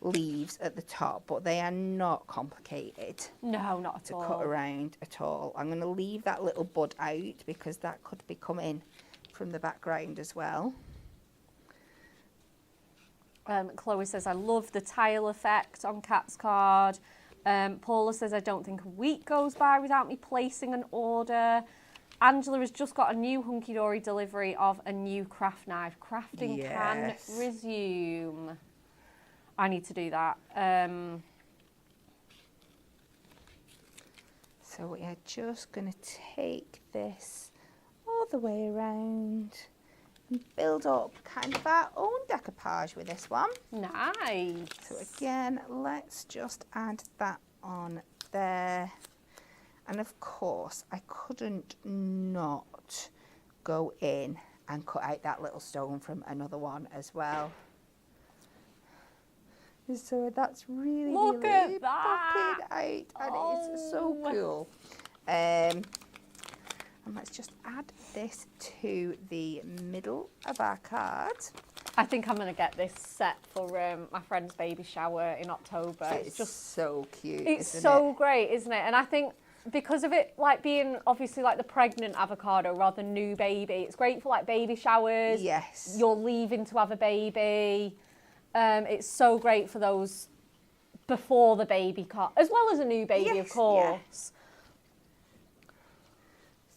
leaves at the top, but they are not complicated. No, not at all. To cut around at all. I'm going to leave that little bud out because that could be coming from the background as well. Chloe says, I love the tile effect on Cat's card. Paula says, I don't think a week goes by without me placing an order. Angela has just got a new hunky-dory delivery of a new craft knife. Crafting can resume. I need to do that. So we are just going to take this all the way around and build up kind of our own decoupage with this one. Nice. So again, let's just add that on there. And of course, I couldn't not go in and cut out that little stone from another one as well. So that's really, Look really at that. popping out, and it's so cool. And let's just add this to the middle of our card. I think I'm going to get this set for my friend's baby shower in October. It's just so cute. It's so great, isn't it? And I think because of it, like being obviously like the pregnant avocado rather than new baby, it's great for like baby showers. Yes. You're leaving to have a baby. It's so great for those before the baby cut, as well as a new baby, of course. Yeah.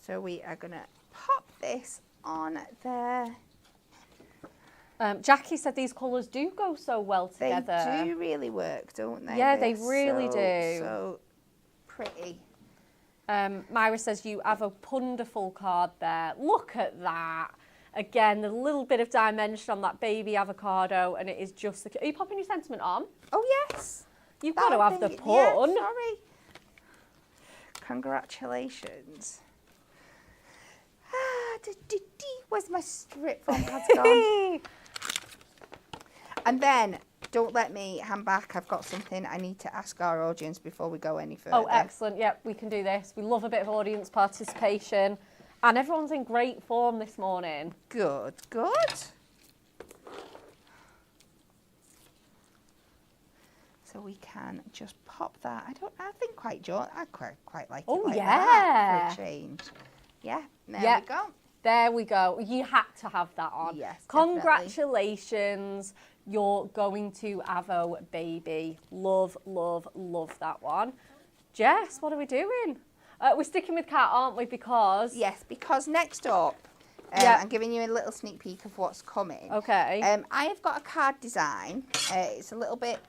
So we are going to pop this on there. Jackie said these colours do go so well together. They do really work, don't they? Yeah, they really do. So pretty. Myra says you have a wonderful card there. Look at that. Again, the little bit of dimension on that baby avocado, and it is just the... Are you popping your sentiment on? Oh, yes. You've got to have the pun. Yeah, sorry. Congratulations. Where's my strip from? Has gone. And then, don't let me hand back. I've got something I need to ask our audience before we go any further. Oh, excellent. Yep, we can do this. We love a bit of audience participation. And everyone's in great form this morning. Good, good. So we can just pop that. I think quite like it like that for a change. Yeah, there we go. There we go. You had to have that on. Yes, Congratulations. You're going to Avo, baby. Love, love, love that one. Jess, what are we doing? We're sticking with Cat, aren't we? Because... Yes, because next up, I'm giving you a little sneak peek of what's coming. Okay. I have got a card design. It's a little bit...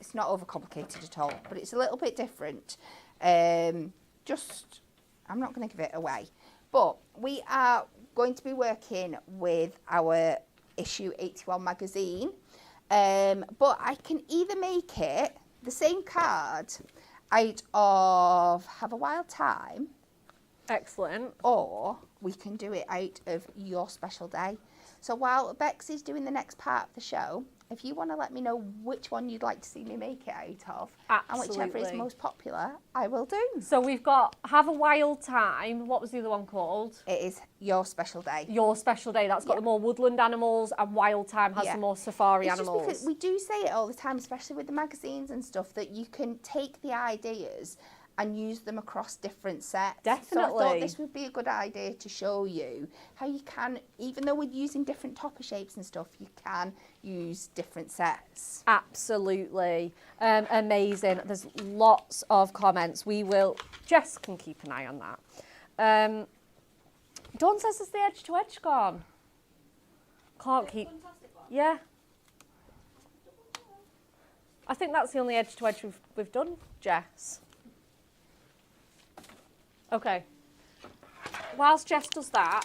It's not overcomplicated at all, but it's a little bit different. I'm not going to give it away. But we are going to be working with our issue 81 magazine. But I can either make it the same card out of Have a Wild Time. Excellent. Or we can do it out of Your Special Day. So while Bex is doing the next part of the show, if you want to let me know which one you'd like to see me make it out of, Absolutely. and whichever is most popular, I will do. So we've got Have a Wild Time. What was the other one called? It is Your Special Day. Your Special Day. That's got the more woodland animals, and Wild Time has the more safari animals. Just because we do say it all the time, especially with the magazines and stuff, that you can take the ideas and use them across different sets. Definitely. So I thought this would be a good idea to show you how you can, even though we're using different topper shapes and stuff, you can use different sets. Absolutely. Amazing. There's lots of comments. Jess can keep an eye on that. Dawn says, is the edge to edge gone? Can't keep... Fantastic one. Yeah. I think that's the only edge to edge we've done, Jess. Okay. Whilst Jess does that,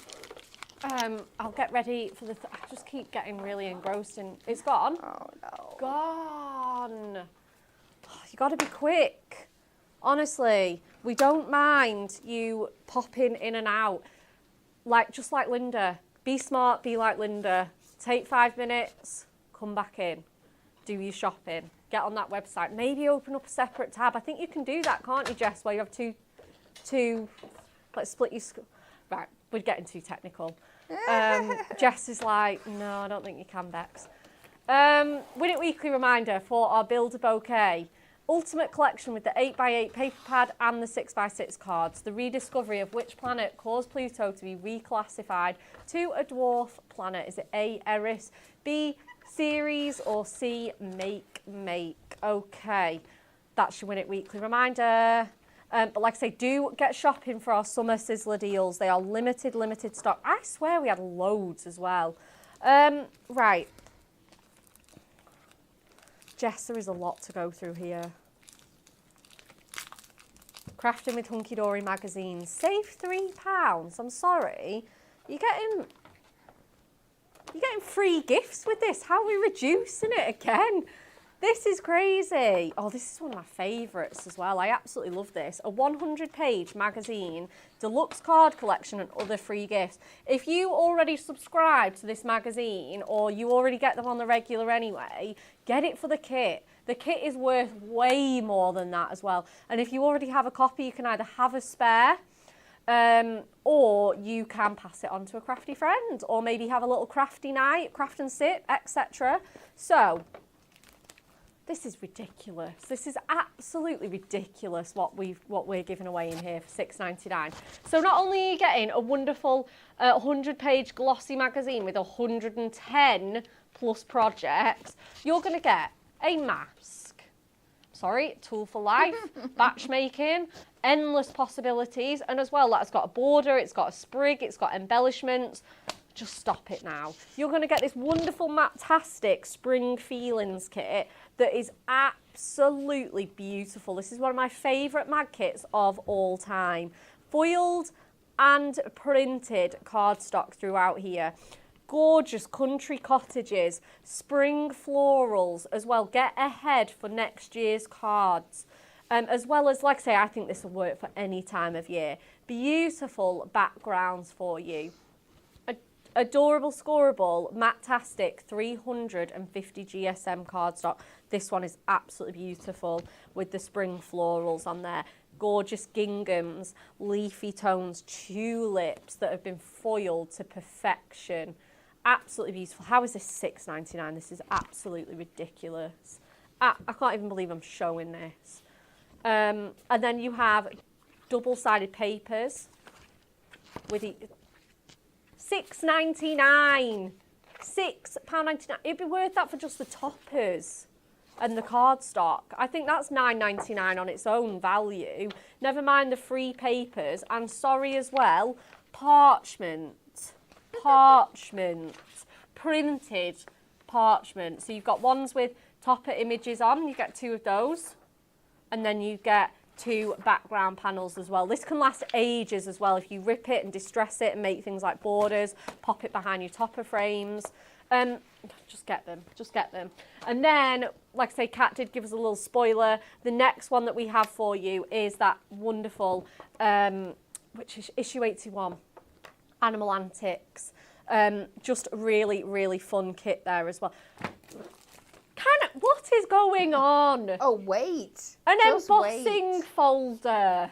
I'll get ready for the... I just keep getting really engrossed in... It's gone? Oh, no. Gone. Oh, you got to be quick. Honestly. We don't mind you popping in and out, just like Linda. Be smart, be like Linda. Take 5 minutes, come back in, do your shopping, get on that website, maybe open up a separate tab. I think you can do that, can't you, Jess, where you have two, let's split your, right, we're getting too technical. Jess is like, no, I don't think you can, Bex. Win It Weekly reminder for our Build a Bouquet Ultimate Collection with the 8x8 paper pad and the 6x6 cards. The rediscovery of which planet caused Pluto to be reclassified to a dwarf planet. Is it A, Eris, B, Ceres, or C, Make? Okay, that's your Win It Weekly reminder. But like I say, do get shopping for our Summer Sizzler deals. They are limited stock. I swear we had loads as well. Right. Jess, there is a lot to go through here. Crafting with Hunky Dory magazine. Save £3. I'm sorry. You're getting free gifts with this. How are we reducing it again? This is crazy. Oh, this is one of my favourites as well. I absolutely love this. A 100-page magazine, deluxe card collection and other free gifts. If you already subscribe to this magazine or you already get them on the regular anyway, get it for the kit. The kit is worth way more than that as well. And if you already have a copy, you can either have a spare or you can pass it on to a crafty friend or maybe have a little crafty night, craft and sit, etc. So, this is ridiculous. This is absolutely ridiculous what we're giving away in here for £6.99. So not only are you getting a wonderful 100-page glossy magazine with 110 plus projects, you're going to get a mask. Sorry, tool for life, batch making, endless possibilities, and as well that's got a border, it's got a sprig, it's got embellishments. Just stop it now. You're going to get this wonderful Matastic Spring Feelings kit that is absolutely beautiful. This is one of my favourite mag kits of all time. Foiled and printed cardstock throughout here. Gorgeous country cottages, spring florals as well. Get ahead for next year's cards. As well as, like I say, I think this will work for any time of year. Beautiful backgrounds for you. Adorable Scoreable Matastic 350 GSM cardstock. This one is absolutely beautiful with the spring florals on there. Gorgeous ginghams, leafy tones, tulips that have been foiled to perfection. Absolutely beautiful. How is this £6.99? This is absolutely ridiculous. I can't even believe I'm showing this. And then you have double-sided papers with the £6.99. £6.99. It'd be worth that for just the toppers and the cardstock. I think that's £9.99 on its own value. Never mind the free papers. And sorry as well, parchment. Printed parchment. So you've got ones with topper images on. You get 2 of those. And then you get 2 background panels as well. This can last ages as well if you rip it and distress it and make things like borders, pop it behind your topper frames. Just get them. And then, like I say, Kat did give us a little spoiler. The next one that we have for you is that wonderful, which is issue 81, Animal Antics. Just really, really fun kit there as well. What is going on? Oh, wait. An embossing folder.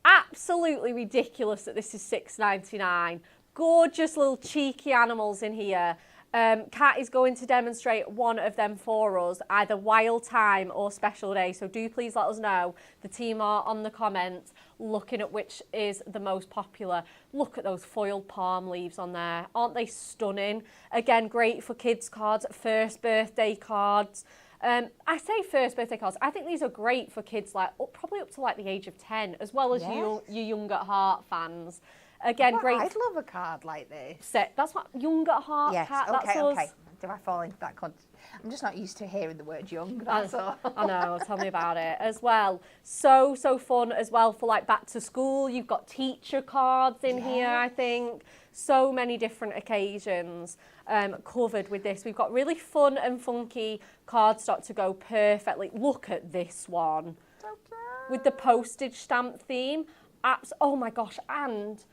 Absolutely ridiculous that this is £6.99. Gorgeous little cheeky animals in here. Kat is going to demonstrate one of them for us, either Wild Time or Special Day. So do please let us know. The team are on the comments looking at which is the most popular. Look at those foiled palm leaves on there. Aren't they stunning? Again, great for kids' cards, first birthday cards. I say first birthday cards. I think these are great for kids probably up to like the age of 10, as well as you young at heart fans. Again, great. I'd love a card like this. That's what young at heart. Yes. Cat, Okay. that's Okay. us. Do I fall into that? I'm just not used to hearing the word young. That's all. I know. Tell me about it as well. So fun as well for like back to school. You've got teacher cards in here. I think so many different occasions covered with this. We've got really fun and funky cardstock to go perfectly. Look at this one. with the postage stamp theme. Oh my gosh, and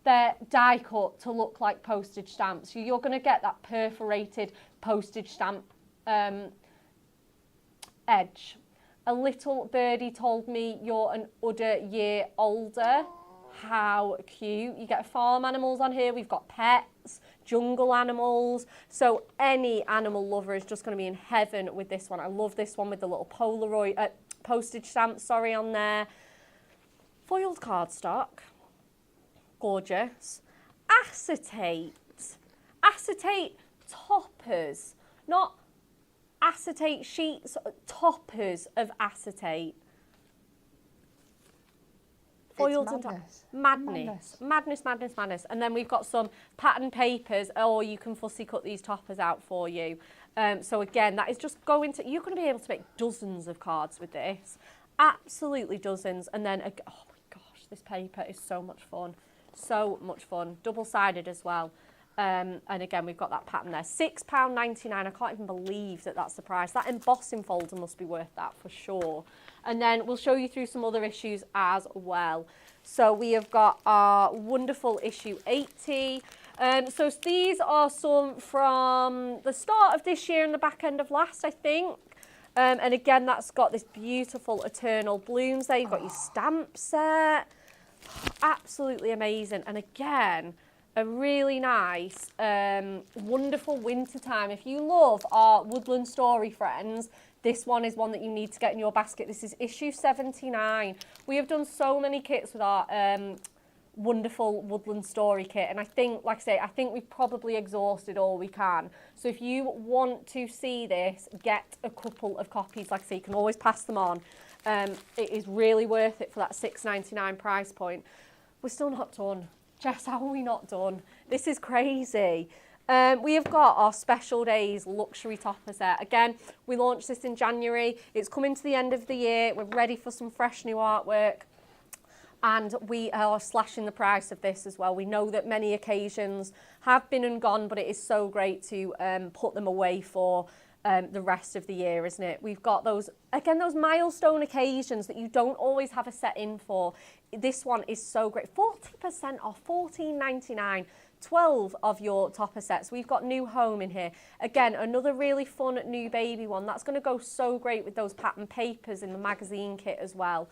they're die cut to look like postage stamps. You're going to get that perforated postage stamp edge. A little birdie told me you're an udder year older. How cute. You get farm animals on here. We've got pets, jungle animals. So any animal lover is just going to be in heaven with this one. I love this one with the little Polaroid, postage stamp, on there. Foiled cardstock. Gorgeous. Acetate. Acetate toppers. Not acetate sheets, toppers of acetate. Foiled and madness. Madness. And then we've got some pattern papers, or you can fussy cut these toppers out for you. So again, that is just going to, you're going to be able to make dozens of cards with this. Absolutely dozens. And then, oh my gosh, this paper is so much fun. So much fun. Double-sided as well. And again, we've got that pattern there. £6.99. I can't even believe that that's the price. That embossing folder must be worth that for sure. And then we'll show you through some other issues as well. So we have got our wonderful issue 80. So these are some from the start of this year and the back end of last, I think. And again, that's got this beautiful eternal blooms there. You've got your stamp set. Absolutely amazing. And again, a really nice, wonderful winter time. If you love our Woodland Story friends, this one is one that you need to get in your basket. This is issue 79. We have done so many kits with our wonderful Woodland Story kit. And I think, like I say, I think we've probably exhausted all we can. So if you want to see this, get a couple of copies. Like I say, you can always pass them on. It is really worth it for that £6.99 price point. We're still not done. Jess, how are we not done? This is crazy. We have got our Special Days luxury topper set. Again, we launched this in January. It's coming to the end of the year. We're ready for some fresh new artwork. And we are slashing the price of this as well. We know that many occasions have been and gone, but it is so great to put them away for the rest of the year, isn't it? We've got those, again, those milestone occasions that you don't always have a set in for. This one is so great. 40% off, $14.99, 12 of your topper sets. We've got New Home in here. Again, another really fun new baby one. That's going to go so great with those pattern papers in the magazine kit as well.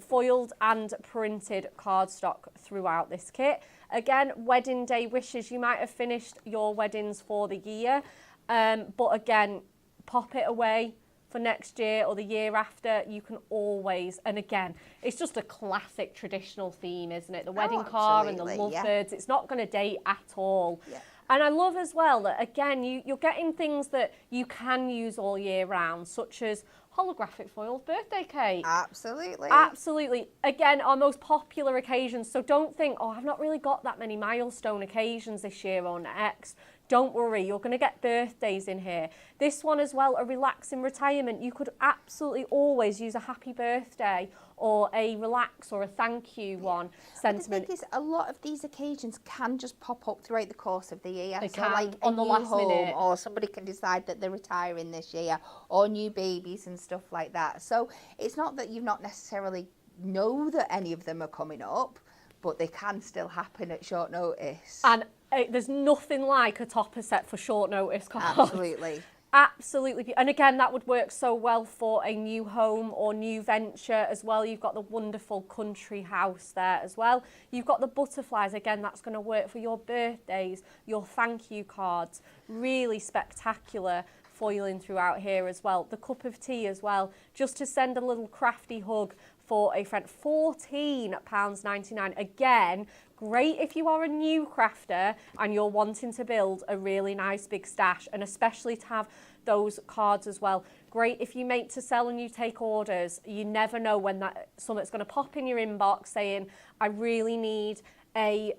Foiled and printed cardstock throughout this kit. Again, wedding day wishes. You might have finished your weddings for the year. But again, pop it away for next year or the year after. You can always, and again, it's just a classic traditional theme, isn't it? The wedding car and the lovebirds. It's not going to date at all. Yeah. And I love as well that, again, you're getting things that you can use all year round, such as holographic foiled birthday cake. Absolutely. Absolutely. Again, our most popular occasions. So don't think, oh, I've not really got that many milestone occasions this year or next. Don't worry, you're going to get birthdays in here. This one as well, a relaxing retirement. You could absolutely always use a happy birthday or a relax or a thank you one sentiment. The thing is, a lot of these occasions can just pop up throughout the course of the year. They so can, like on the last minute. Or somebody can decide that they're retiring this year, or new babies and stuff like that. So it's not that you've not necessarily know that any of them are coming up, but they can still happen at short notice. And there's nothing like a topper set for short notice cards. Absolutely. Absolutely. And again, that would work so well for a new home or new venture as well. You've got the wonderful country house there as well. You've got the butterflies. Again, that's going to work for your birthdays, your thank you cards. Really spectacular foiling throughout here as well. The cup of tea as well, just to send a little crafty hug for a friend. £14.99. Again, great if you are a new crafter and you're wanting to build a really nice big stash, and especially to have those cards as well. Great if you make to sell and you take orders. You never know when something's going to pop in your inbox saying, I really need a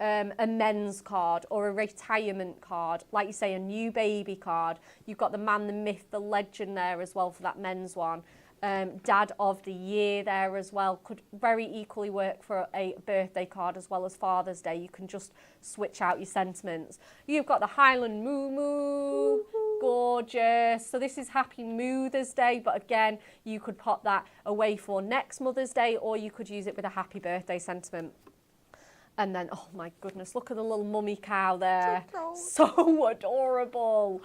men's card or a retirement card, like you say, a new baby card. You've got the man, the myth, the legend there as well for that men's one. Dad of the year there as well. Could very equally work for a birthday card as well as Father's Day. You can just switch out your sentiments. You've got the Highland Moo Moo gorgeous. So this is Happy Mother's Day, but again, you could pop that away for next Mother's Day, or you could use it with a happy birthday sentiment. And then, oh my goodness, look at the little mummy cow there. So adorable.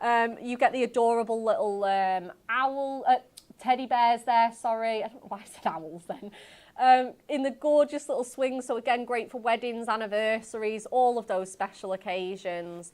You get the adorable little teddy bears there, sorry. I don't know why I said owls then. In the gorgeous little swing. So again, great for weddings, anniversaries, all of those special occasions.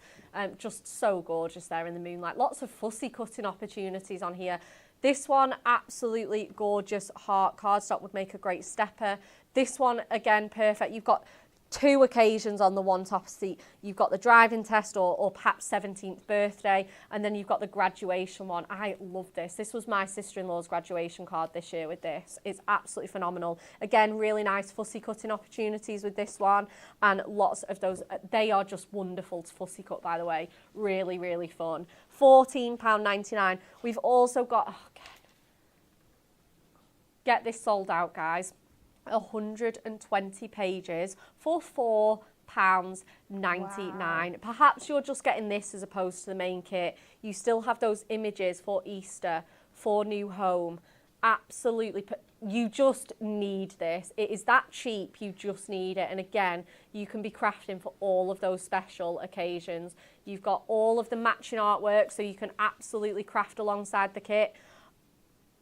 Just so gorgeous there in the moonlight. Lots of fussy cutting opportunities on here. This one, absolutely gorgeous heart cardstock, would make a great stepper. This one, again, perfect. You've got 2 occasions on the one top seat. You've got the driving test or perhaps 17th birthday, and then you've got the graduation one. I love this. This was my sister-in-law's graduation card this year with this. It's absolutely phenomenal. Again, really nice fussy cutting opportunities with this one, and lots of those. They are just wonderful to fussy cut, by the way. Really, really fun. £14.99. We've also got, get this sold out, guys. 120 pages for £4.99. Wow. Perhaps you're just getting this as opposed to the main kit. You still have those images for Easter, for new home. Absolutely, you just need this. It is that cheap, you just need it. And again, you can be crafting for all of those special occasions. You've got all of the matching artwork, so you can absolutely craft alongside the kit.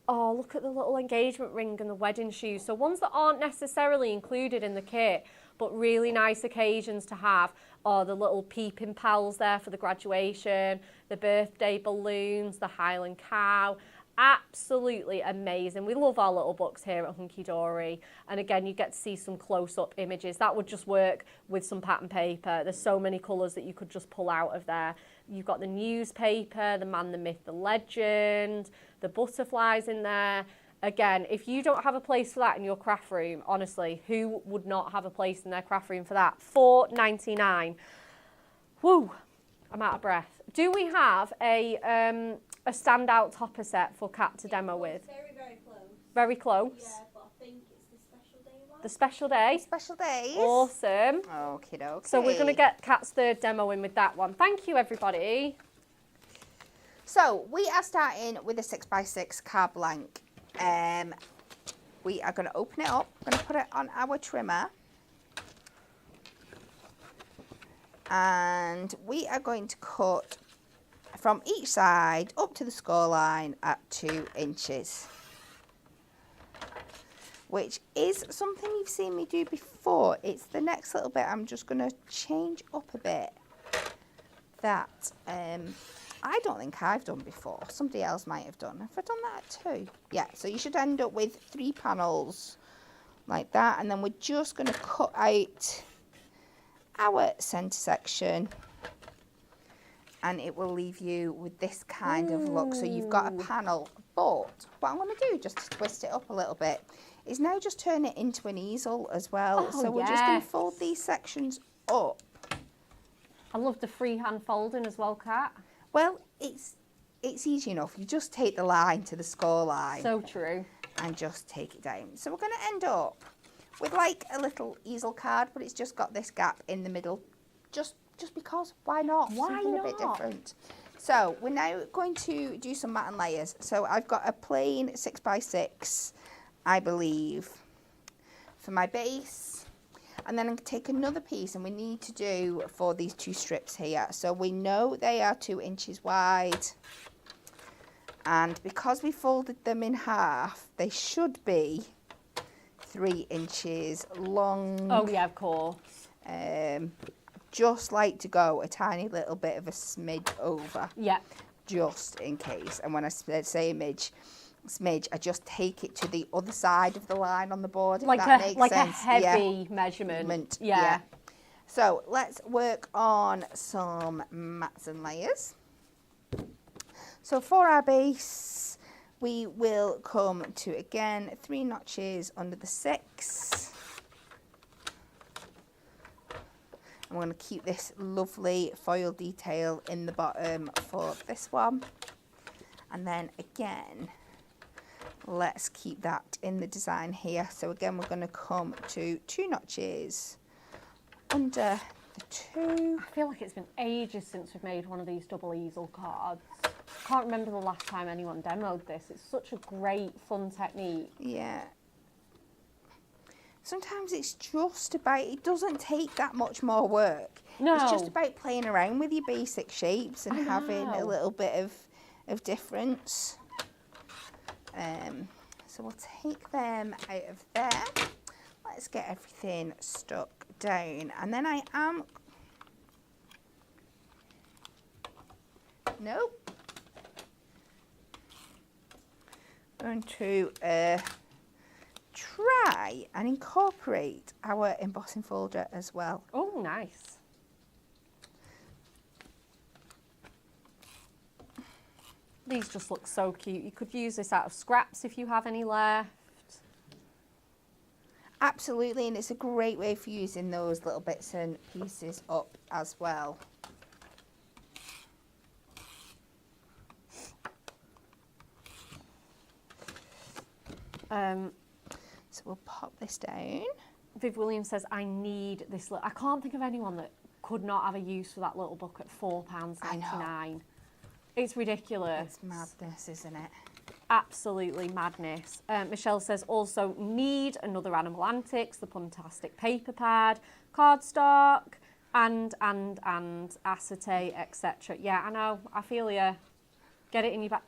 Oh, look at the little engagement ring and the wedding shoes. So ones that aren't necessarily included in the kit, but really nice occasions to have, are the little peeping pals there for the graduation, the birthday balloons, the Highland cow. Absolutely amazing. We love our little books here at Hunky Dory. And again, you get to see some close-up images. That would just work with some pattern paper. There's so many colours that you could just pull out of there. You've got the newspaper, the man, the myth, the legend, the butterflies in there. Again, if you don't have a place for that in your craft room, honestly, who would not have a place in their craft room for that? £4.99. Woo, I'm out of breath. Do we have a standout topper set for Kat to demo with? Very, very close. Very close? Yeah, but I think it's the special day one. The special day? Special days. Awesome. Okie dokie. So we're going to get Kat's third demo in with that one. Thank you, everybody. So we are starting with a 6x6 card blank. We are going to open it up. We're going to put it on our trimmer. And we are going to cut from each side up to the score line at 2 inches. Which is something you've seen me do before. It's the next little bit I'm just going to change up a bit. That I don't think I've done before. Somebody else might have done. Have I done that too? Yeah, so you should end up with 3 panels like that. And then we're just going to cut out our centre section. And it will leave you with this kind of look. So you've got a panel. But what I'm going to do, just to twist it up a little bit, is now just turn it into an easel as well. Oh, so we're just going to fold these sections up. I love the freehand folding as well, Kat. Well, it's easy enough. You just take the line to the score line. So true. And just take it down. So we're going to end up with like a little easel card, but it's just got this gap in the middle. Just because, why not? Why Something not? a bit different. So we're now going to do some mat and layers. So I've got a plain 6x6, I believe, for my base. And then I'm going to take another piece, and we need to do for these 2 strips here. So we know they are 2 inches wide. And because we folded them in half, they should be 3 inches long. Oh, yeah, of course. Just like to go a tiny little bit of a smidge over. Yeah. Just in case. And when I say smidge, I just take it to the other side of the line on the board, if that makes sense. A heavy measurement. Yeah. So let's work on some mats and layers. So for our base, we will come to, again, 3 notches under the 6. I'm going to keep this lovely foil detail in the bottom for this one. And then again, let's keep that in the design here. So again, we're going to come to 2 notches under the 2. I feel like it's been ages since we've made one of these double easel cards. I can't remember the last time anyone demoed this. It's such a great, fun technique. Yeah. Sometimes it's just about, it doesn't take that much more work. No. It's just about playing around with your basic shapes and having a little bit of difference. So we'll take them out of there. Let's get everything stuck down. And then I am, nope, going to try and incorporate our embossing folder as well. Oh, nice. These just look so cute. You could use this out of scraps if you have any left. Absolutely, and it's a great way for using those little bits and pieces up as well. So we'll pop this down. Viv Williams says, I need this. I can't think of anyone that could not have a use for that little book at £4.99. It's ridiculous. It's madness, isn't it? Absolutely madness. Michelle says, also need another Animal Antics, the Puntastic paper pad, cardstock, and acetate, etc. Yeah, I know. I feel you. Get it in your back.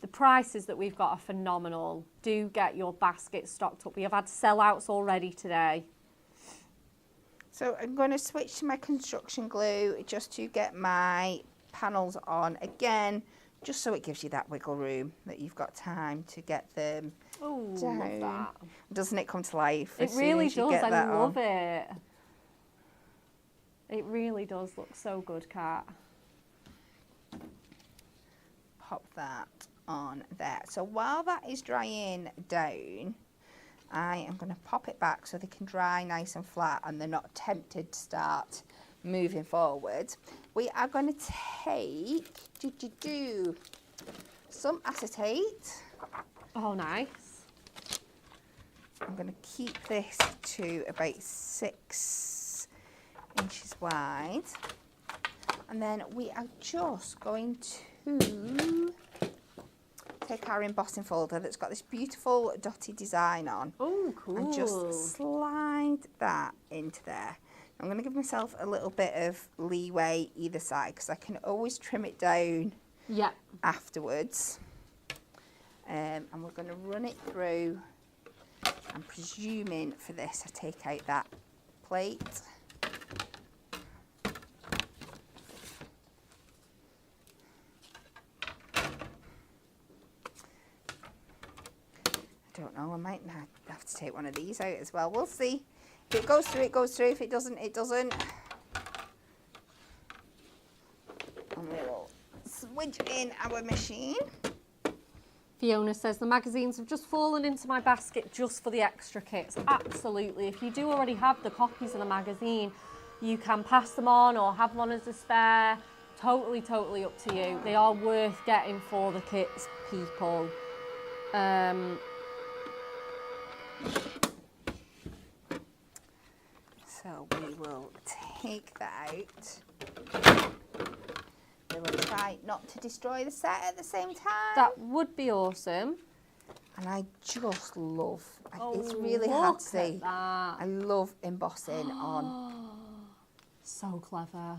The prices that we've got are phenomenal. Do get your basket stocked up. We have had sellouts already today. So I'm going to switch to my construction glue just to get my panels on again, just so it gives you that wiggle room that you've got time to get them down. Love that. Doesn't it come to life? It really does. I love it. It really does look so good, Kat. Pop that on there. So while that is drying down, I am going to pop it back so they can dry nice and flat and they're not tempted to start moving forward. We are going to take some acetate. Oh, nice. I'm going to keep this to about 6 inches wide, and then we are just going to take our embossing folder that's got this beautiful dotted design on. Oh, cool. And just slide that into there. I'm going to give myself a little bit of leeway either side because I can always trim it down afterwards. And we're going to run it through. I'm presuming for this I take out that plate. I don't know, I might have to take one of these out as well. We'll see. If it goes through, it goes through. If it doesn't, it doesn't. And we will switch in our machine. Fiona says, the magazines have just fallen into my basket just for the extra kits. Absolutely. If you do already have the copies of the magazine, you can pass them on or have one as a spare. Totally, totally up to you. They are worth getting for the kits, people. So we will take that out. We will try not to destroy the set at the same time. That would be awesome. And I just love, it's really hard to see. That. I love embossing on. So clever.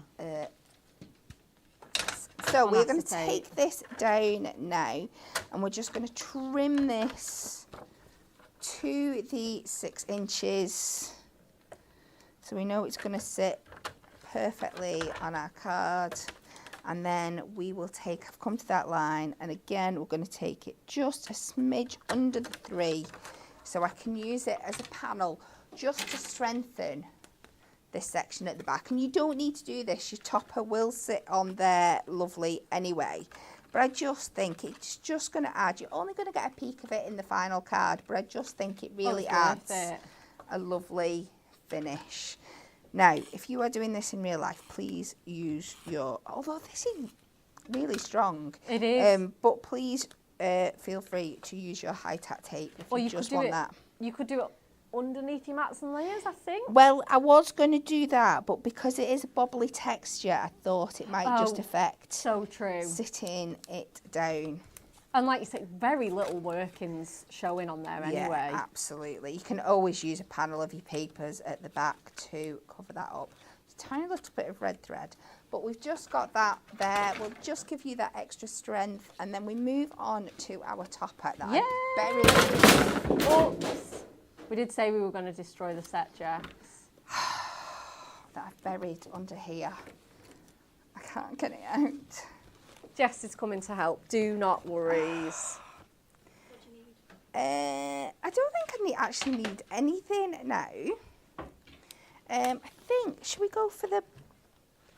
So we're going to take this down now and we're just going to trim this to the 6 inches. So we know it's going to sit perfectly on our card. And then we will take, I've come to that line, and again we're going to take it just a smidge under the 3 so I can use it as a panel just to strengthen this section at the back. And you don't need to do this, your topper will sit on there lovely anyway. But I just think it's just going to add, you're only going to get a peek of it in the final card, but I just think it really adds a lovely finish. Now, if you are doing this in real life, please use your, although this is really strong. It is. But please feel free to use your high-tack tape if you just want that. You could do it underneath your mats and layers, I think. Well, I was going to do that, but because it is a bobbly texture, I thought it might just affect so true. sitting it down. And like you said, very little workings showing on there anyway. Yeah, absolutely. You can always use a panel of your papers at the back to cover that up. Just a tiny little bit of red thread. But we've just got that there. We'll just give you that extra strength. And then we move on to our topper that I buried. Oops. We did say we were going to destroy the set, Jess. That I've buried under here. I can't get it out. Jess is coming to help. Do not worry. What do you need? I don't think I actually need anything now. I think, should we go for the...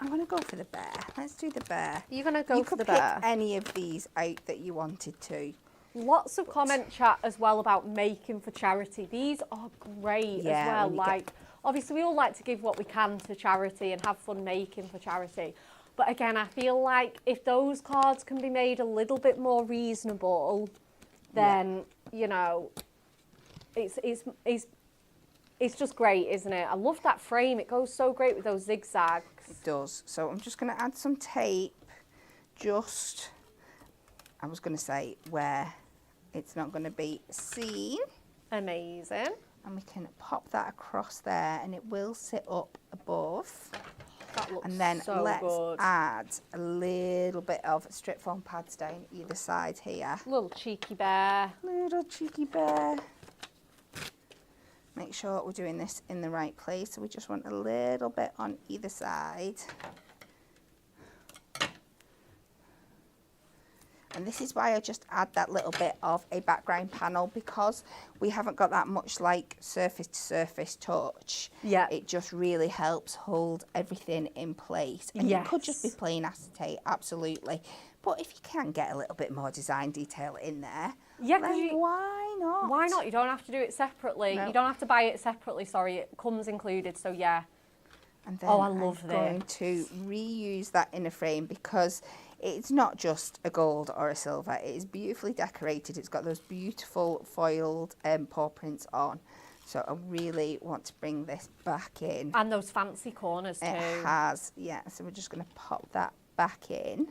I'm going to go for the bear. Let's do the bear. You're going to go for the bear? You could pick any of these out that you wanted to. Lots of comment chat as well about making for charity. These are great as well. Like, obviously we all like to give what we can to charity and have fun making for charity. But again, I feel like if those cards can be made a little bit more reasonable, then, you know, it's just great, isn't it? I love that frame. It goes so great with those zigzags. It does. So I'm just going to add some tape, just, I was going to say, where it's not going to be seen. Amazing. And we can pop that across there and it will sit up above. That looks and then so let's good. add a little bit of strip foam pads down either side here. Little cheeky bear. Little cheeky bear. Make sure we're doing this in the right place. So we just want a little bit on either side. And this is why I just add that little bit of a background panel, because we haven't got that much like surface to surface touch. Yeah. It just really helps hold everything in place. And you could just be plain acetate, absolutely. But if you can get a little bit more design detail in there, then why not? Why not? You don't have to do it separately. No. You don't have to buy it separately, sorry. It comes included, so yeah. And then I love I'm going to reuse that inner frame because it's not just a gold or a silver. It is beautifully decorated. It's got those beautiful foiled paw prints on. So I really want to bring this back in. And those fancy corners too. It has, yeah. So we're just going to pop that back in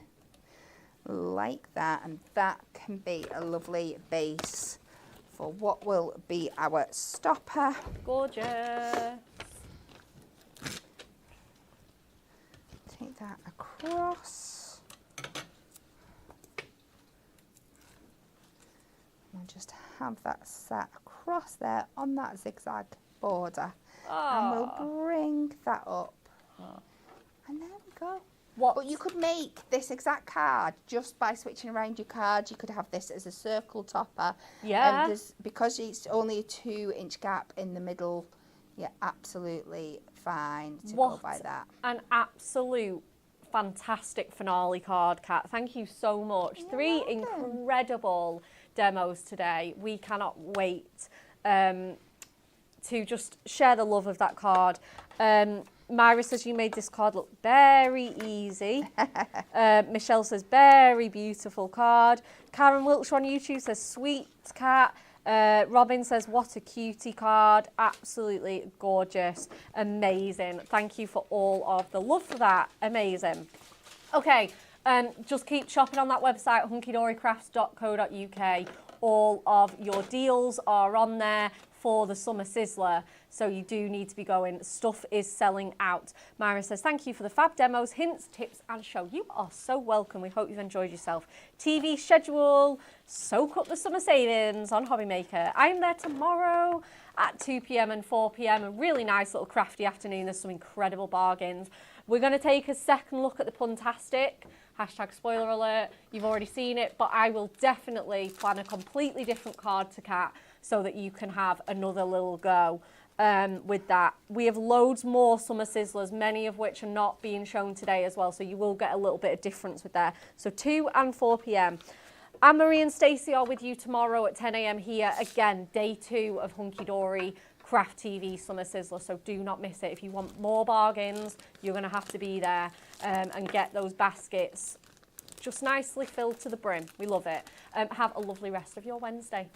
like that. And that can be a lovely base for what will be our stopper. Gorgeous. Take that across. We'll just have that sat across there on that zigzag border. And we'll bring that up. And there we go. But you could make this exact card just by switching around your cards. You could have this as a circle topper. Yeah. And because it's only a 2-inch gap in the middle, you're absolutely fine to go by that. An absolute fantastic finale card, Kat. Thank you so much. You're 3 welcome. incredible demos today. We cannot wait to just share the love of that card. Myra says you made this card look very easy. Michelle says very beautiful card. Karen Wiltshire on YouTube says sweet Cat. Robin says what a cutie card. Absolutely gorgeous. Amazing. Thank you for all of the love for that. Amazing. Okay. Just keep shopping on that website, hunkydorycrafts.co.uk. All of your deals are on there for the Summer Sizzler, so you do need to be going. Stuff is selling out. Myra says, thank you for the fab demos, hints, tips and show. You are so welcome. We hope you've enjoyed yourself. TV schedule, soak up the summer savings on Hobbymaker. I'm there tomorrow at 2 p.m. and 4 p.m. A really nice little crafty afternoon. There's some incredible bargains. We're going to take a second look at the Puntastic. Hashtag spoiler alert, you've already seen it, but I will definitely plan a completely different card to Kat so that you can have another little go with that. We have loads more Summer Sizzlers, many of which are not being shown today as well, so you will get a little bit of difference with there. So 2 and 4 p.m. Anne-Marie and Stacey are with you tomorrow at 10 a.m. here. Again, day 2 of Hunky Dory Craft TV Summer Sizzler, so do not miss it. If you want more bargains, you're going to have to be there and get those baskets just nicely filled to the brim. We love it. Have a lovely rest of your Wednesday.